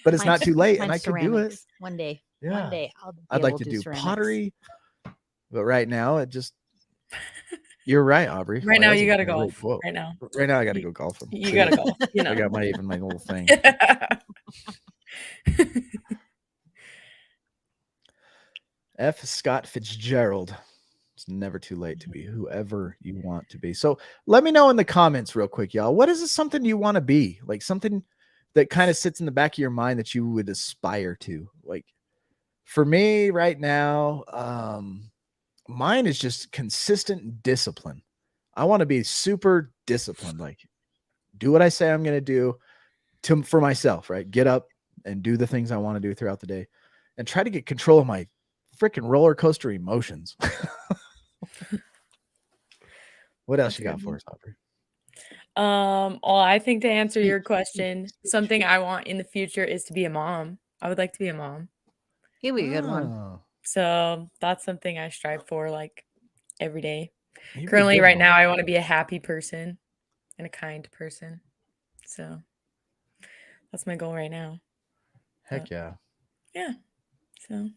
But it's not too late and I could do it. ceramics. One day. Yeah. One day. I'll be I'd like able to do ceramics. pottery. But right now it just you're right, Aubrey. Right now that's you a gotta great golf. quote. Right now. Right now I gotta go golfing. You gotta golf. You know. I got my little thing. F. Scott Fitzgerald. It's never too late to be whoever you want to be. So let me know in the comments real quick, y'all. What is something you want to be? Like something that kind of sits in the back of your mind that you would aspire to. Like for me right now, mine is just consistent discipline. I want to be super disciplined. Like do what I say I'm going to do for myself, right? Get up and do the things I want to do throughout the day and try to get control of my freaking roller coaster emotions. What else you got for us, Aubrey? Well, I think to answer your question, something I want in the future is to be a mom. I would like to be a mom. He'll be a good one. Oh, So that's something I strive for like every day. you'd be a Currently, good right mom. now, I want to be a happy person and a kind person. So that's my goal right now. Heck yeah. Yeah. So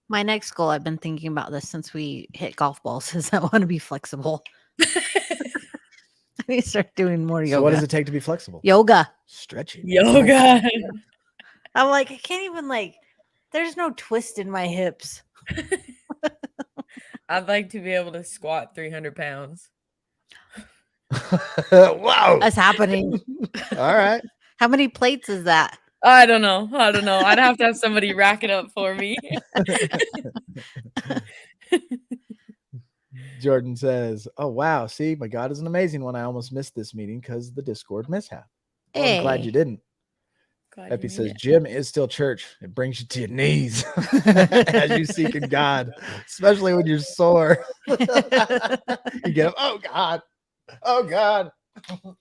My next goal, I've been thinking about this since we hit golf balls, is I want to be flexible. I need to start doing more yoga. So what does it take to be flexible? Yoga. Stretching. yoga. I'm like, I can't even there's no twist in my hips. I'd like to be able to squat 300 pounds. Wow. That's happening. All right. How many plates is that? I don't know. I'd have to have somebody rack it up for me. Jordan says, oh, wow. See, my God is an amazing one. I almost missed this meeting because of the Discord mishap. Well, I'm glad Hey. you didn't. Glad you Epi made says, it. gym is still church. It brings you to your knees as you seek in God, especially when you're sore. You get up, oh God. Oh God.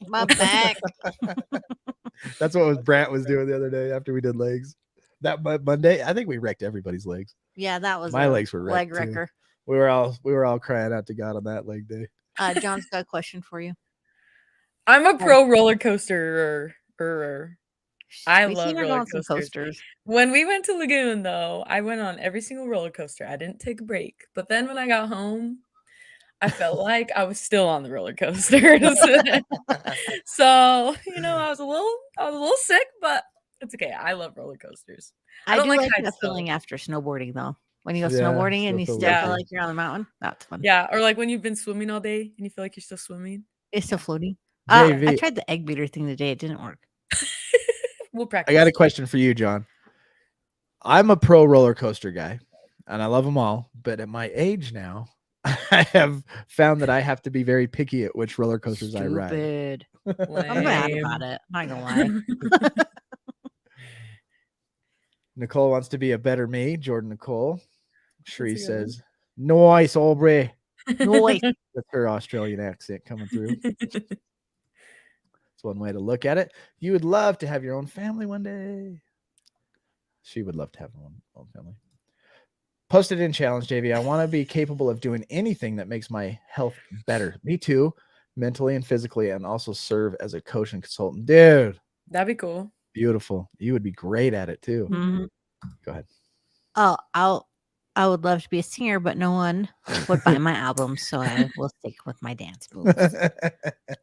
My back. That's what Brant was doing the other day after we did legs. That Monday, I think we wrecked everybody's legs. Yeah, that was My a legs were leg wrecked too. wrecker. We were all crying out to God on that leg day. John's got a question for you. I'm a pro roller coaster. I We love seen her go roller on some coasters. coasters. When we went to Lagoon, though, I went on every single roller coaster. I didn't take a break. But then when I got home, I felt like I was still on the roller coasters. So, I was a little sick, but it's okay. I love roller coasters. I don't do like heights, that though. feeling after snowboarding, though. When you go Yeah, snowboarding still and you feel still lucky. feel like you're on the mountain, that's fun. Yeah, or like when you've been swimming all day and you feel like you're still swimming. It's still floating. JV. I tried the egg beater thing today. It didn't work. We'll I practice. got a question for you, John. I'm a pro roller coaster guy, and I love them all. But at my age now, I have found that I have to be very picky at which roller coasters I ride. Stupid. I'm mad about it. Not gonna lie. Nicole wants to be a better me. Jordan Nicole. Sheree That's a good one. says, "Nice, Aubrey." Noise. That's her Australian accent coming through. It's one way to look at it. You would love to have your own family one day. She would love to have her own family. Posted in challenge, JV. I want to be capable of doing anything that makes my health better. Me too, mentally and physically, and also serve as a coach and consultant. Dude, That'd be cool. beautiful. You would be great at it too. Mhm. Go ahead. Oh, I would love to be a singer, but no one would buy my album, so I will stick with my dance moves.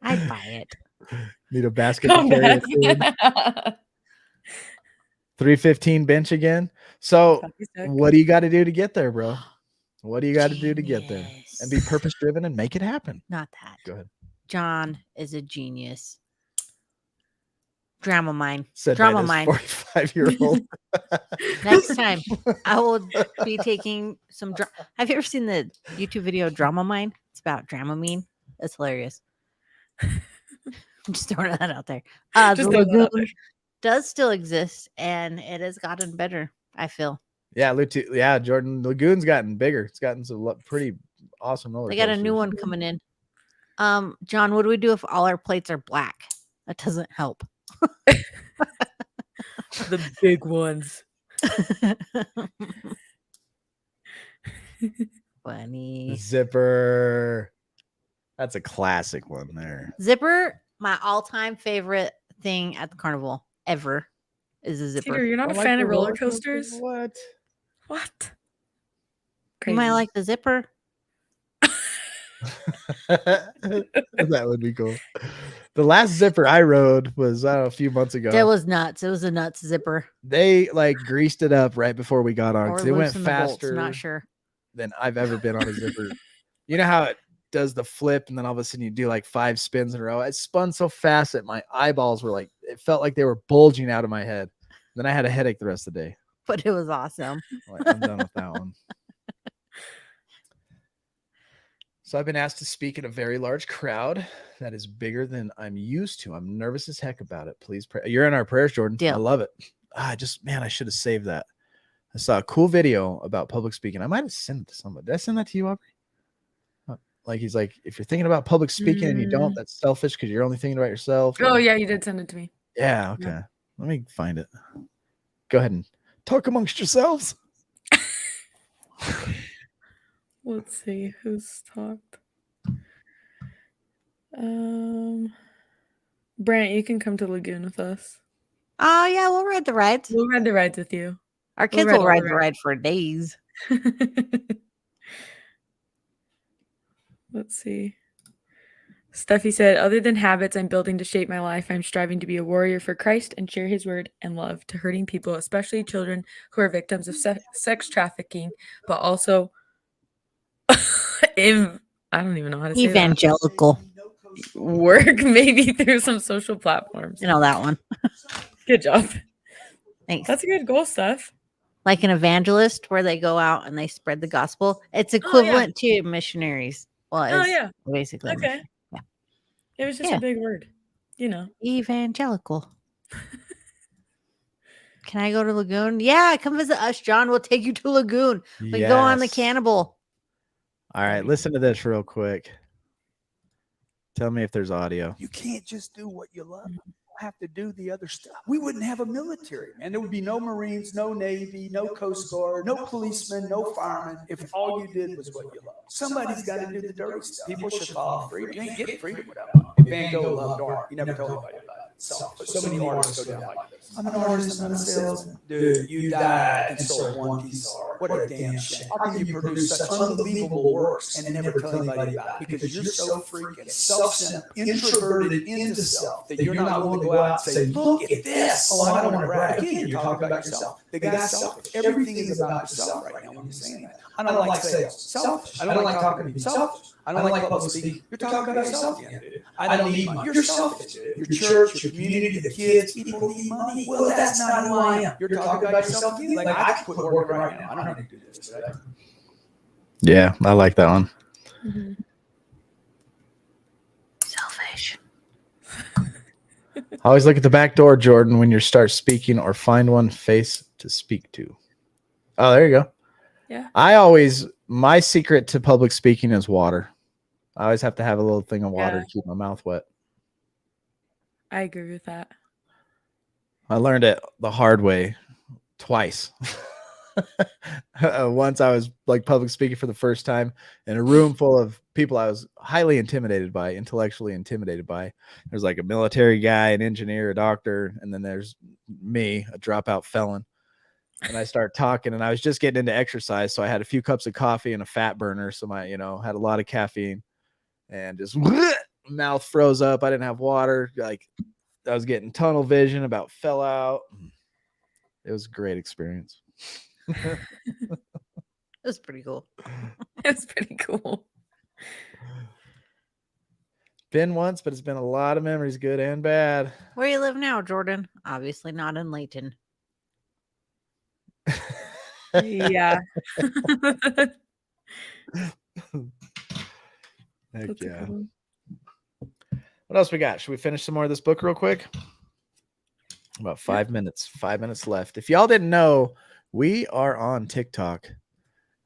I'd buy it. Need a basket Come to carry back. it in. 315 bench again. So what do you got to do to get there, bro? What do you got to do to get there? And be Genius. purpose driven and make it happen. Not that. Go ahead. John is a genius. Drama mine. Said Drama by mine. this 45-year-old. Next time, I will be taking some. Have you ever seen the YouTube video Drama Mine? It's about Dramamine. It's hilarious. I'm just throwing that out there. Just The throw that out there. lagoon does still exist, and it has gotten better. I feel Yeah, Jordan Lagoon's gotten bigger. It's gotten some pretty awesome roller they got a new coasters. one coming in. John, what do we do if all our plates are black? That doesn't help. The big ones. Funny. Zipper. That's a classic one there. Zipper, my all-time favorite thing at the carnival ever is a zipper. Peter, you're not a fan of roller coasters? What? What? You might like the zipper. That would be cool. The last zipper I rode was a few months ago. That was nuts. It was a nuts zipper. They like greased it up right before we got on Or because it went loosen the bolts, faster not sure. than I've ever been on a zipper. You know how it does the flip and then all of a sudden you do like 5 spins in a row? It spun so fast that my eyeballs were like, it felt like they were bulging out of my head. Then I had a headache the rest of the day. But it was awesome. Like, I'm done with that one. So I've been asked to speak in a very large crowd that is bigger than I'm used to. I'm nervous as heck about it. Please pray. You're in our prayers, Jordan. Deal. I love it. I should have saved that. I saw a cool video about public speaking. I might have sent it to somebody. Did I send that to you, Aubrey? Like he's like, if you're thinking about public speaking and you don't, that's selfish because you're only thinking about yourself. Oh, yeah, you did send it to me. Yeah, okay. Let me find it. Go ahead and talk amongst yourselves. Let's see who's talked. Brant, you can come to Lagoon with us. Oh, yeah, we'll ride the rides. We'll ride the rides with you. Our kids ride will all ride the the ride for days. Let's see. Steffi said, other than habits I'm building to shape my life, I'm striving to be a warrior for Christ and share his word and love to hurting people, especially children who are victims of sex trafficking, but also I don't even know how to say Evangelical. that. Work maybe through some social platforms. You know that one. Good job. Thanks. That's a good goal, Steph. Like an evangelist where they go out and they spread the gospel. It's equivalent to missionaries. Well, it's yeah. basically. Okay. Yeah. It was just Yeah. a big word, you know. Evangelical. Can I go to Lagoon? Yeah, come visit us, John. We'll take you to Lagoon. We can go on the Yes. cannibal. All right, listen to this real quick. Tell me if there's audio. You can't just do what you love. You have to do the other stuff. We wouldn't have a military, man. There would be no Marines, no Navy, no Coast Guard, no policemen, no firemen if all you did was what you love. Somebody's got to do the dirty stuff. People should follow freedom. You ain't getting freedom without money. If Van Gogh loved art, he never told anybody about it. So many artists go down like this. I'm an artist, I'm not a salesman. Dude, you died and sold one piece of art. What a damn shame. How can you produce such unbelievable works and never tell anybody about it? Because you're so freaking self-centered, introverted into self, that you're not willing to go out and say, look at this. Oh, I don't want to brag. Again, you're talking about yourself. The guy's selfish. Everything is about yourself right now when you're saying that. I don't like sales. Selfish. I don't like talking to people. Selfish. I don't like public speaking. You're talking about yourself again, dude. I don't need money. You're selfish, dude. Your church, your community, the kids, people need money. Well, that's not who I am. You're talking about yourself again. Like, I could quit working right now. I don't need to do this today. Yeah, I like that one. Mm-hmm. Selfish. Always look at the back door, Jordan, when you start speaking, or find one face to speak to. Oh, there you go. Yeah. My secret to public speaking is water. I always have to have a little thing of water to keep my mouth wet. I agree with that. I learned it the hard way twice. Once I was like public speaking for the first time in a room full of people I was highly intimidated by, intellectually intimidated by. There's like a military guy, an engineer, a doctor, and then there's me, a dropout felon. And I start talking, and I was just getting into exercise, so I had a few cups of coffee and a fat burner, so my had a lot of caffeine, and just mouth froze up. I didn't have water. Like I was getting tunnel vision, about fell out. It was a great experience. It was pretty cool. It's pretty cool. Been once, but it's been a lot of memories, good and bad. Where you live now, Jordan? Obviously not in Layton. Yeah. Heck That's a yeah. good one. What else we got? Should we finish some more of this book real quick? About 5 minutes. 5 minutes left. If y'all didn't know, we are on TikTok.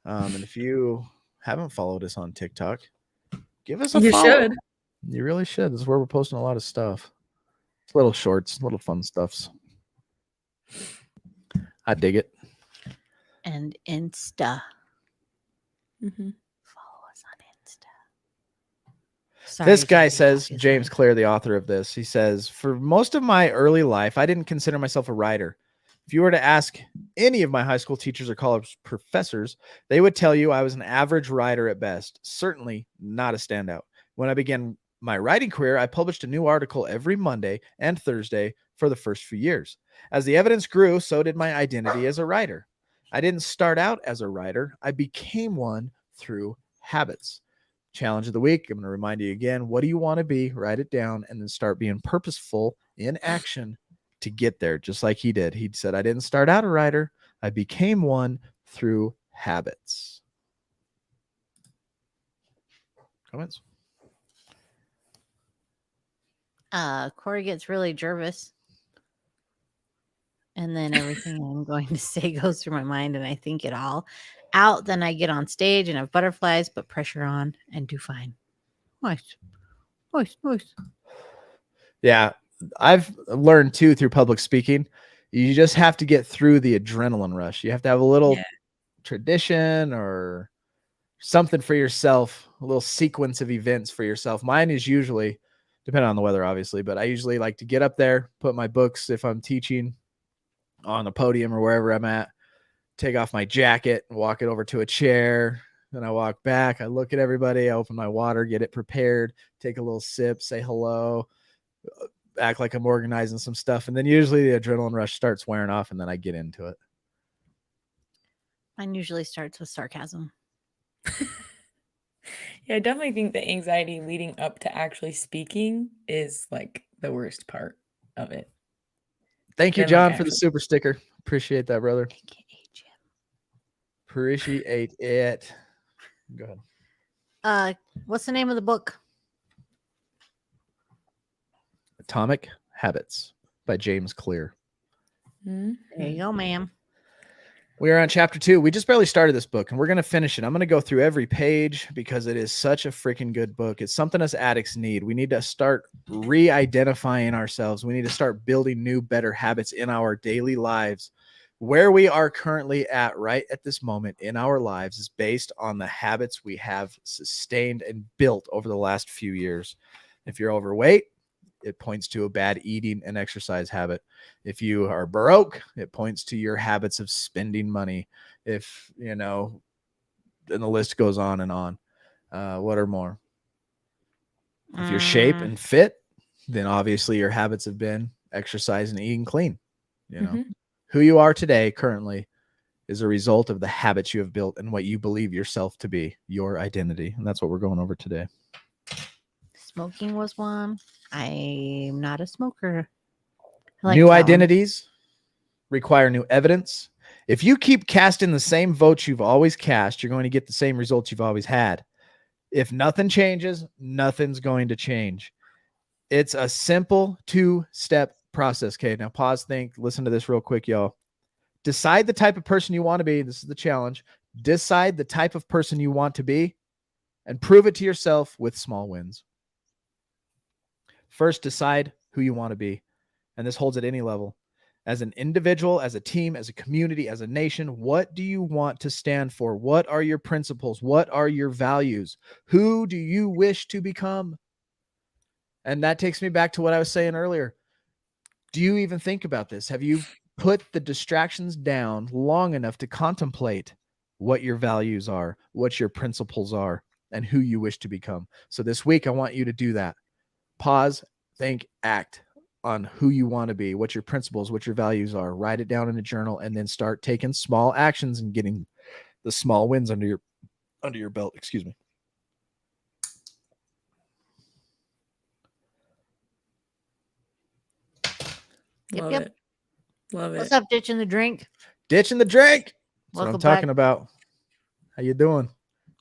And if you haven't followed us on TikTok, give us a You follow. should. You really should. This is where we're posting a lot of stuff. It's little shorts, little fun stuffs. I dig it. And Insta. Mm-hmm. Follow us on Insta. Sorry, This guy Jordan, says, obviously. James Clear, the author of this, he says, for most of my early life, I didn't consider myself a writer. If you were to ask any of my high school teachers or college professors, they would tell you I was an average writer at best, certainly not a standout. When I began my writing career, I published a new article every Monday and Thursday for the first few years. As the evidence grew, so did my identity as a writer. I didn't start out as a writer. I became one through habits. Challenge of the week. I'm going to remind you again, what do you want to be? Write it down and then start being purposeful in action to get there, just like he did. He said, I didn't start out a writer. I became one through habits. Comments? Corey gets really nervous. And then everything I'm going to say goes through my mind and I think it all out. Then I get on stage and have butterflies, but pressure on and do fine. Nice. Nice. Nice. Yeah. I've learned too through public speaking, you just have to get through the adrenaline rush. You have to have a little tradition or something for yourself, a little sequence of events for yourself. Mine is usually, depending on the weather, obviously, but I usually like to get up there, put my books, if I'm teaching on a podium or wherever I'm at, take off my jacket, walk it over to a chair. Then I walk back. I look at everybody. I open my water, get it prepared, take a little sip, say hello, act like I'm organizing some stuff. And then usually the adrenaline rush starts wearing off and then I get into it. Mine usually starts with sarcasm. Yeah, I definitely think the anxiety leading up to actually speaking is like the worst part of it. Thank you, Then, John, like, for the super sticker. Appreciate that, brother. Thank you, Jim. Appreciate it. Go ahead. What's the name of the book? Atomic Habits by James Clear. There you go, ma'am. We are on chapter 2. We just barely started this book, and we're going to finish it. I'm going to go through every page because it is such a freaking good book. It's something us addicts need. We need to start re-identifying ourselves. We need to start building new, better habits in our daily lives. Where we are currently at right at this moment in our lives is based on the habits we have sustained and built over the last few years. If you're overweight, it points to a bad eating and exercise habit. If you are broke, it points to your habits of spending money. If, and the list goes on and on. What are more? If you're shape and fit, then obviously your habits have been exercise and eating clean. Who you are today currently is a result of the habits you have built and what you believe yourself to be, your identity. And that's what we're going over today. Smoking was one. I'm not a smoker. New identities require new evidence. If you keep casting the same votes you've always cast, you're going to get the same results you've always had. If nothing changes, nothing's going to change. It's a simple 2-step process. Okay, now pause, think, listen to this real quick, y'all. Decide the type of person you want to be. This is the challenge. Decide the type of person you want to be and prove it to yourself with small wins. First, decide who you want to be. And this holds at any level. As an individual, as a team, as a community, as a nation, what do you want to stand for? What are your principles? What are your values? Who do you wish to become? And that takes me back to what I was saying earlier. Do you even think about this? Have you put the distractions down long enough to contemplate what your values are, what your principles are, and who you wish to become? So this week, I want you to do that. Pause, think, act on who you want to be, what your principles, what your values are. Write it down in a journal, and then start taking small actions and getting the small wins under your belt. Excuse me. Love Yep. it. Love it. What's up, ditching the drink? Ditching the drink. That's what I'm Welcome talking back. about. How you doing?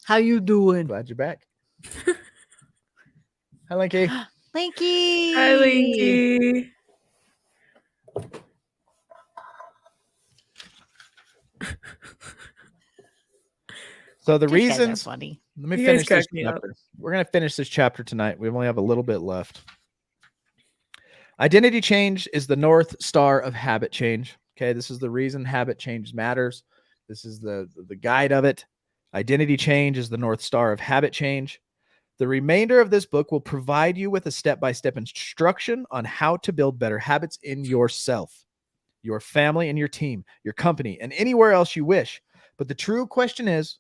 How you doing? Glad you're back. Hi, Linky. Linky. Hi, Linky. So the These guys are reasons, funny. let me You guys finish this crack me up. chapter. We're going to finish this chapter tonight. We only have a little bit left. Identity change is the North Star of habit change. Okay, this is the reason habit change matters. This is the guide of it. Identity change is the North Star of habit change. The remainder of this book will provide you with a step-by-step instruction on how to build better habits in yourself, your family, and your team, your company, and anywhere else you wish. But the true question is,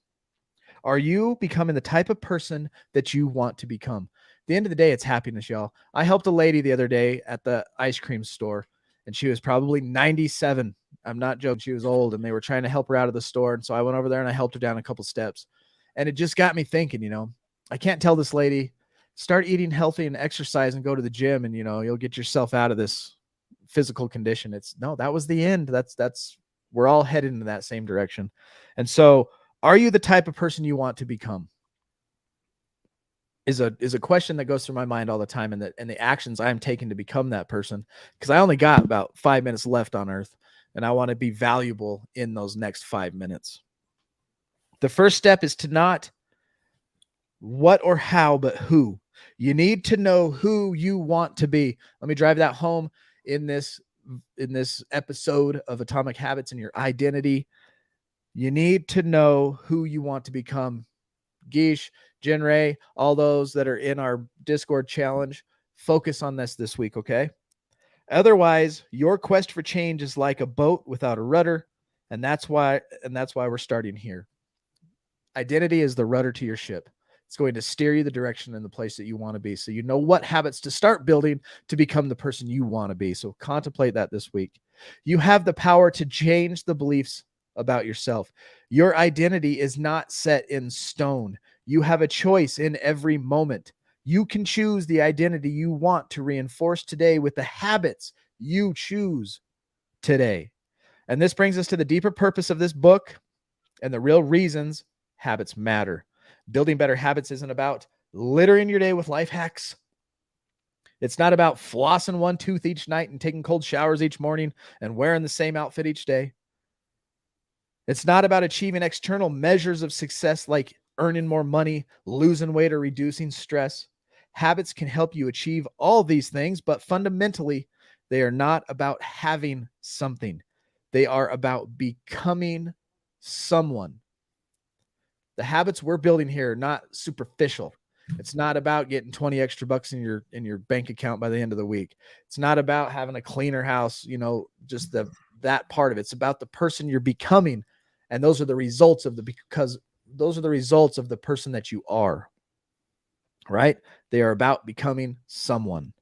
are you becoming the type of person that you want to become? At the end of the day, it's happiness, y'all. I helped a lady the other day at the ice cream store, and she was probably 97. I'm not joking. She was old, and they were trying to help her out of the store. And so I went over there and I helped her down a couple steps. And it just got me thinking, I can't tell this lady, start eating healthy and exercise and go to the gym, and, you'll get yourself out of this physical condition. That was the end. We're all headed in that same direction. And so, are you the type of person you want to become? Is a question that goes through my mind all the time, and the actions I'm taking to become that person, because I only got about 5 minutes left on earth, and I want to be valuable in those next 5 minutes. The first step is to not what or how, but who. You need to know who you want to be. Let me drive that home in this episode of Atomic Habits and your identity. You need to know who you want to become. Geesh, Jen Ray, all those that are in our Discord challenge, focus on this week, okay? Otherwise, your quest for change is like a boat without a rudder, and that's why we're starting here. Identity is the rudder to your ship. It's going to steer you the direction and the place that you want to be, so you know what habits to start building to become the person you want to be. So contemplate that this week. You have the power to change the beliefs about yourself. Your identity is not set in stone. You have a choice in every moment. You can choose the identity you want to reinforce today with the habits you choose today. And this brings us to the deeper purpose of this book and the real reasons habits matter. Building better habits isn't about littering your day with life hacks. It's not about flossing one tooth each night and taking cold showers each morning and wearing the same outfit each day. It's not about achieving external measures of success like earning more money, losing weight, or reducing stress. Habits can help you achieve all these things, but fundamentally, they are not about having something. They are about becoming someone. The habits we're building here are not superficial. It's not about getting 20 extra bucks in your bank account by the end of the week. It's not about having a cleaner house, just that part of it. It's about the person you're becoming. And those are the results of the person that you are. Right? They are about becoming someone.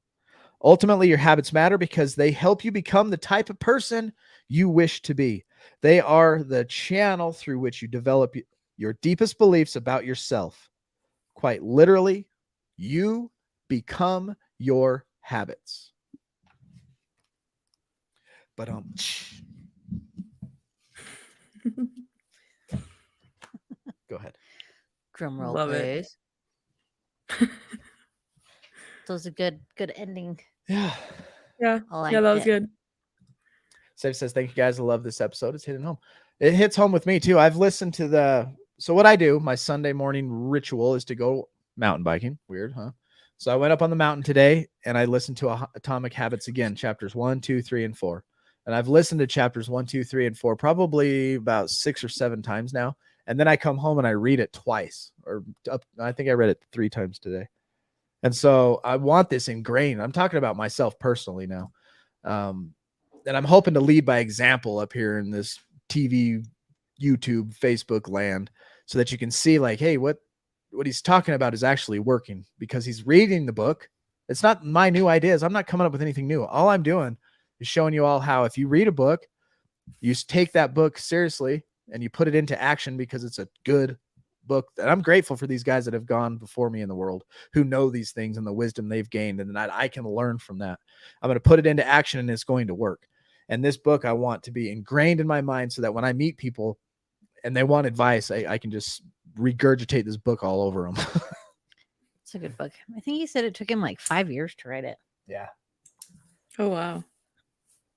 Ultimately, your habits matter because they help you become the type of person you wish to be. They are the channel through which you develop your deepest beliefs about yourself. Quite literally, you become your habits. But go ahead. Drum roll, Love it. please. That was a good ending. Yeah. Yeah. I liked Yeah, that was it. good. Safe says, thank you guys. I love this episode. It's hitting home. It hits home with me too. I've listened to so what I do, my Sunday morning ritual is to go mountain biking. Weird, huh? So I went up on the mountain today and I listened to Atomic Habits again, chapters 1, 2, 3, and 4. And I've listened to chapters 1, 2, 3, and 4 probably about 6 or 7 times now. And then I come home and I read it twice, I think I read it 3 times today. And so I want this ingrained. I'm talking about myself personally now. And I'm hoping to lead by example up here in this TV, YouTube, Facebook land so that you can see like, hey, what he's talking about is actually working because he's reading the book. It's not my new ideas. I'm not coming up with anything new. All I'm doing is showing you all how if you read a book, you take that book seriously and you put it into action because it's a good book. And I'm grateful for these guys that have gone before me in the world who know these things and the wisdom they've gained and that I can learn from that. I'm going to put it into action and it's going to work. And this book I want to be ingrained in my mind so that when I meet people and they want advice, I can just regurgitate this book all over them. It's a good book. I think he said it took him like 5 years to write it. Yeah. Oh, wow.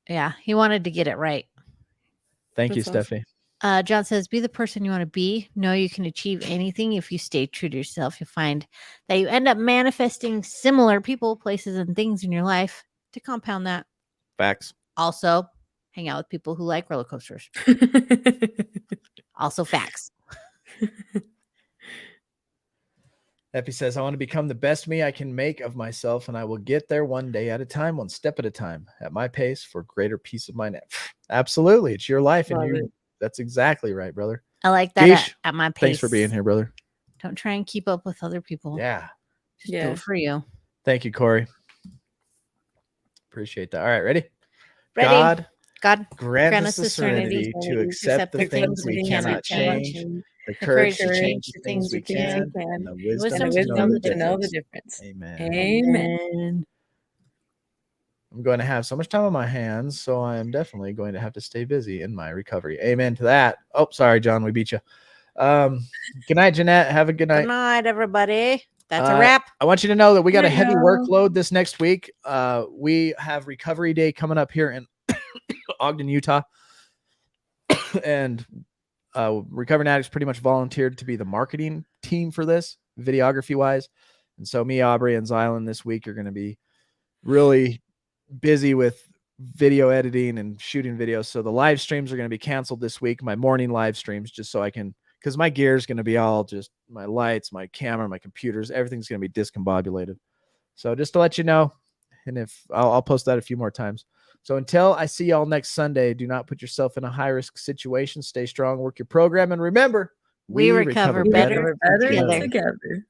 Yeah, he wanted to get it right. Thank you, That's awesome. Steffi. John says, be the person you want to be. Know you can achieve anything if you stay true to yourself. You'll find that you end up manifesting similar people, places, and things in your life to compound that. Facts. Also, hang out with people who like roller coasters. Also, facts. Effie says, I want to become the best me I can make of myself, and I will get there one day at a time, one step at a time, at my pace for greater peace of mind. Absolutely. It's your life, and that's exactly right, brother. I like that Geish, at my pace. Thanks for being here, brother. Don't try and keep up with other people. Yeah. Just do it for you. Thank you, Corey. Appreciate that. All right, ready? Ready? God grant us the serenity to accept the things we cannot change, the courage to change the things we can, and the wisdom to know the difference. Amen. Amen. I'm going to have so much time on my hands, so I am definitely going to have to stay busy in my recovery. Amen to that. Oh, sorry, John, we beat you. Good night, Jeanette. Have a good night. Good night, everybody. That's a wrap. I want you to know that we got a heavy workload this next week. We have Recovery Day coming up here in Ogden, Utah. And Recovering Addicts pretty much volunteered to be the marketing team for this, videography wise. And so me, Aubrey, and Zylan this week are going to be really busy with video editing and shooting videos. So the live streams are going to be canceled this week, my morning live streams, just so I can, because my gear is going to be all just my lights, my camera, my computers, everything's going to be discombobulated. So just to let you know, and if I'll post that a few more times. So until I see y'all next Sunday, do not put yourself in a high-risk situation. Stay strong, work your program, and remember, we recover better together.